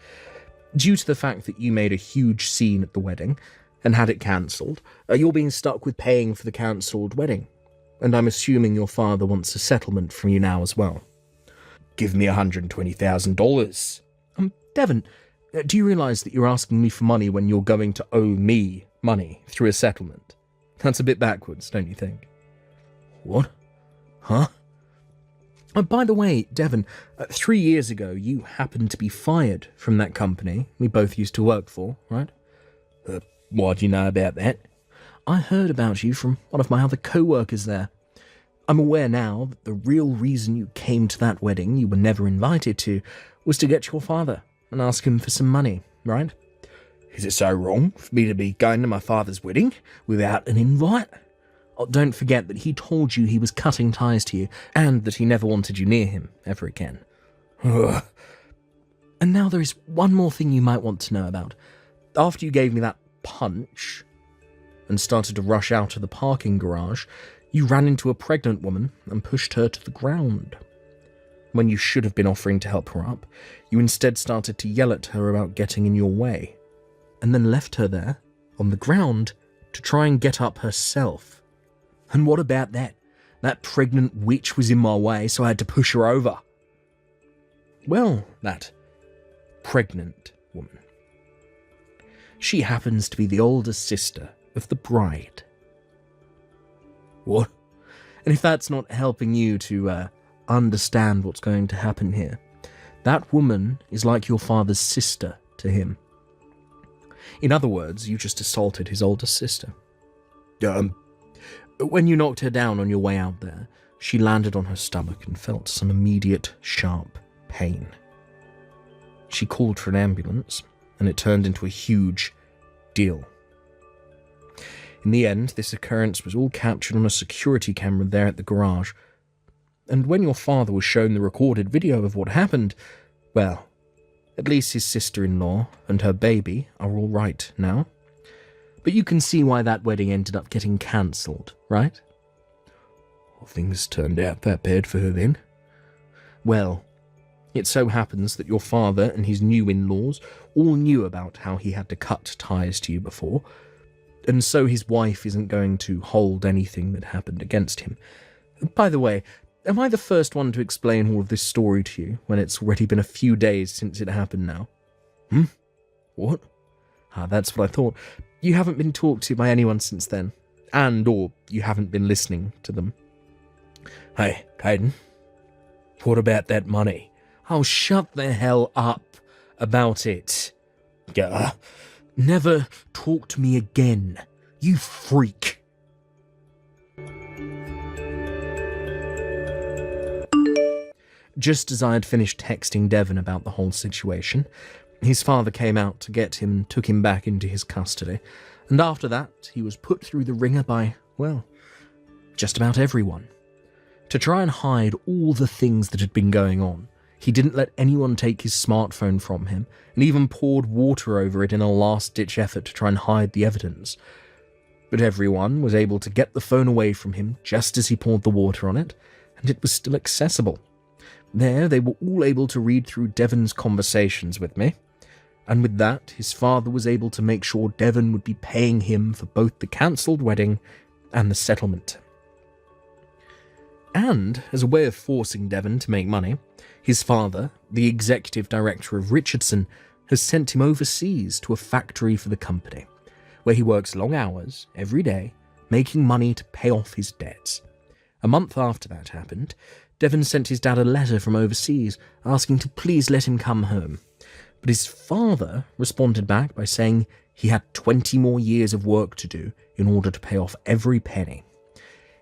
Due to the fact that you made a huge scene at the wedding and had it cancelled, you're being stuck with paying for the cancelled wedding. And I'm assuming your father wants a settlement from you now as well. Give me $120,000. Devon, do you realise that you're asking me for money when you're going to owe me money through a settlement? That's a bit backwards, don't you think? What? Huh? By the way, Devon, 3 years ago you happened to be fired from that company we both used to work for, right? Why do you know about that? I heard about you from one of my other co-workers there. I'm aware now that the real reason you came to that wedding you were never invited to was to get your father and ask him for some money, right? Is it so wrong for me to be going to my father's wedding without an invite? Oh, don't forget that he told you he was cutting ties to you and that he never wanted you near him ever again. Ugh. And now there is one more thing you might want to know about. After you gave me that punch and started to rush out of the parking garage, you ran into a pregnant woman and pushed her to the ground. When you should have been offering to help her up, you instead started to yell at her about getting in your way, and then left her there, on the ground, to try and get up herself. And what about that? That pregnant witch was in my way, so I had to push her over. Well, that pregnant woman. She happens to be the older sister of the bride. What? And if that's not helping you to understand what's going to happen here, that woman is like your father's sister to him. In other words, you just assaulted his older sister. When you knocked her down on your way out there, she landed on her stomach and felt some immediate, sharp pain. She called for an ambulance, and it turned into a huge deal. In the end, this occurrence was all captured on a security camera there at the garage, and when your father was shown the recorded video of what happened, well, at least his sister-in-law and her baby are all right now. But you can see why that wedding ended up getting cancelled, right? Well, things turned out that bad for her then. Well, it so happens that your father and his new in-laws all knew about how he had to cut ties to you before, and so his wife isn't going to hold anything that happened against him. By the way, am I the first one to explain all of this story to you when it's already been a few days since it happened now? What? That's what I thought. You haven't been talked to by anyone since then, or you haven't been listening to them. Hey, Caden, what about that money? Oh, shut the hell up about it. Never talk to me again, you freak. Just as I had finished texting Devon about the whole situation, his father came out to get him and took him back into his custody, and after that he was put through the ringer by, well, just about everyone. To try and hide all the things that had been going on, he didn't let anyone take his smartphone from him, and even poured water over it in a last-ditch effort to try and hide the evidence. But everyone was able to get the phone away from him just as he poured the water on it, and it was still accessible. There, they were all able to read through Devon's conversations with me, and with that, his father was able to make sure Devon would be paying him for both the cancelled wedding and the settlement. And, as a way of forcing Devon to make money, his father, the executive director of Richardson, has sent him overseas to a factory for the company, where he works long hours every day, making money to pay off his debts. A month after that happened, Devon sent his dad a letter from overseas asking to please let him come home. But his father responded back by saying he had 20 more years of work to do in order to pay off every penny.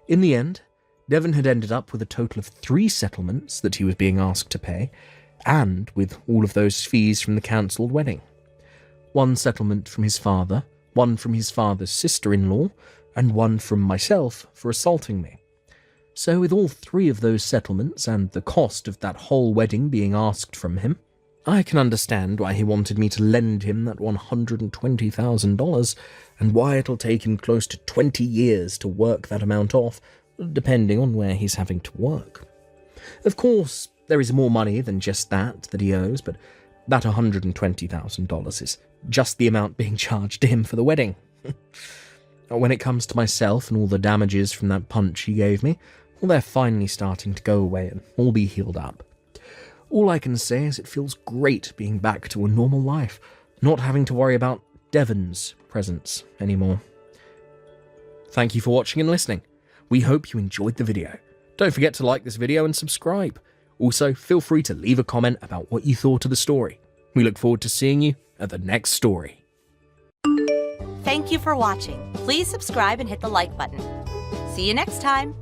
In the end, Devon had ended up with a total of 3 settlements that he was being asked to pay, and with all of those fees from the cancelled wedding. 1 settlement from his father, 1 from his father's sister-in-law, and 1 from myself for assaulting me. So with all 3 of those settlements and the cost of that whole wedding being asked from him, I can understand why he wanted me to lend him that $120,000 and why it'll take him close to 20 years to work that amount off, depending on where he's having to work. Of course, there is more money than just that he owes, but that $120,000 is just the amount being charged to him for the wedding. When it comes to myself and all the damages from that punch he gave me, well, they're finally starting to go away and all be healed up. All I can say is it feels great being back to a normal life, not having to worry about Devon's presence anymore. Thank you for watching and listening. We hope you enjoyed the video. Don't forget to like this video and subscribe. Also, feel free to leave a comment about what you thought of the story. We look forward to seeing you at the next story. Thank you for watching. Please subscribe and hit the like button. See you next time.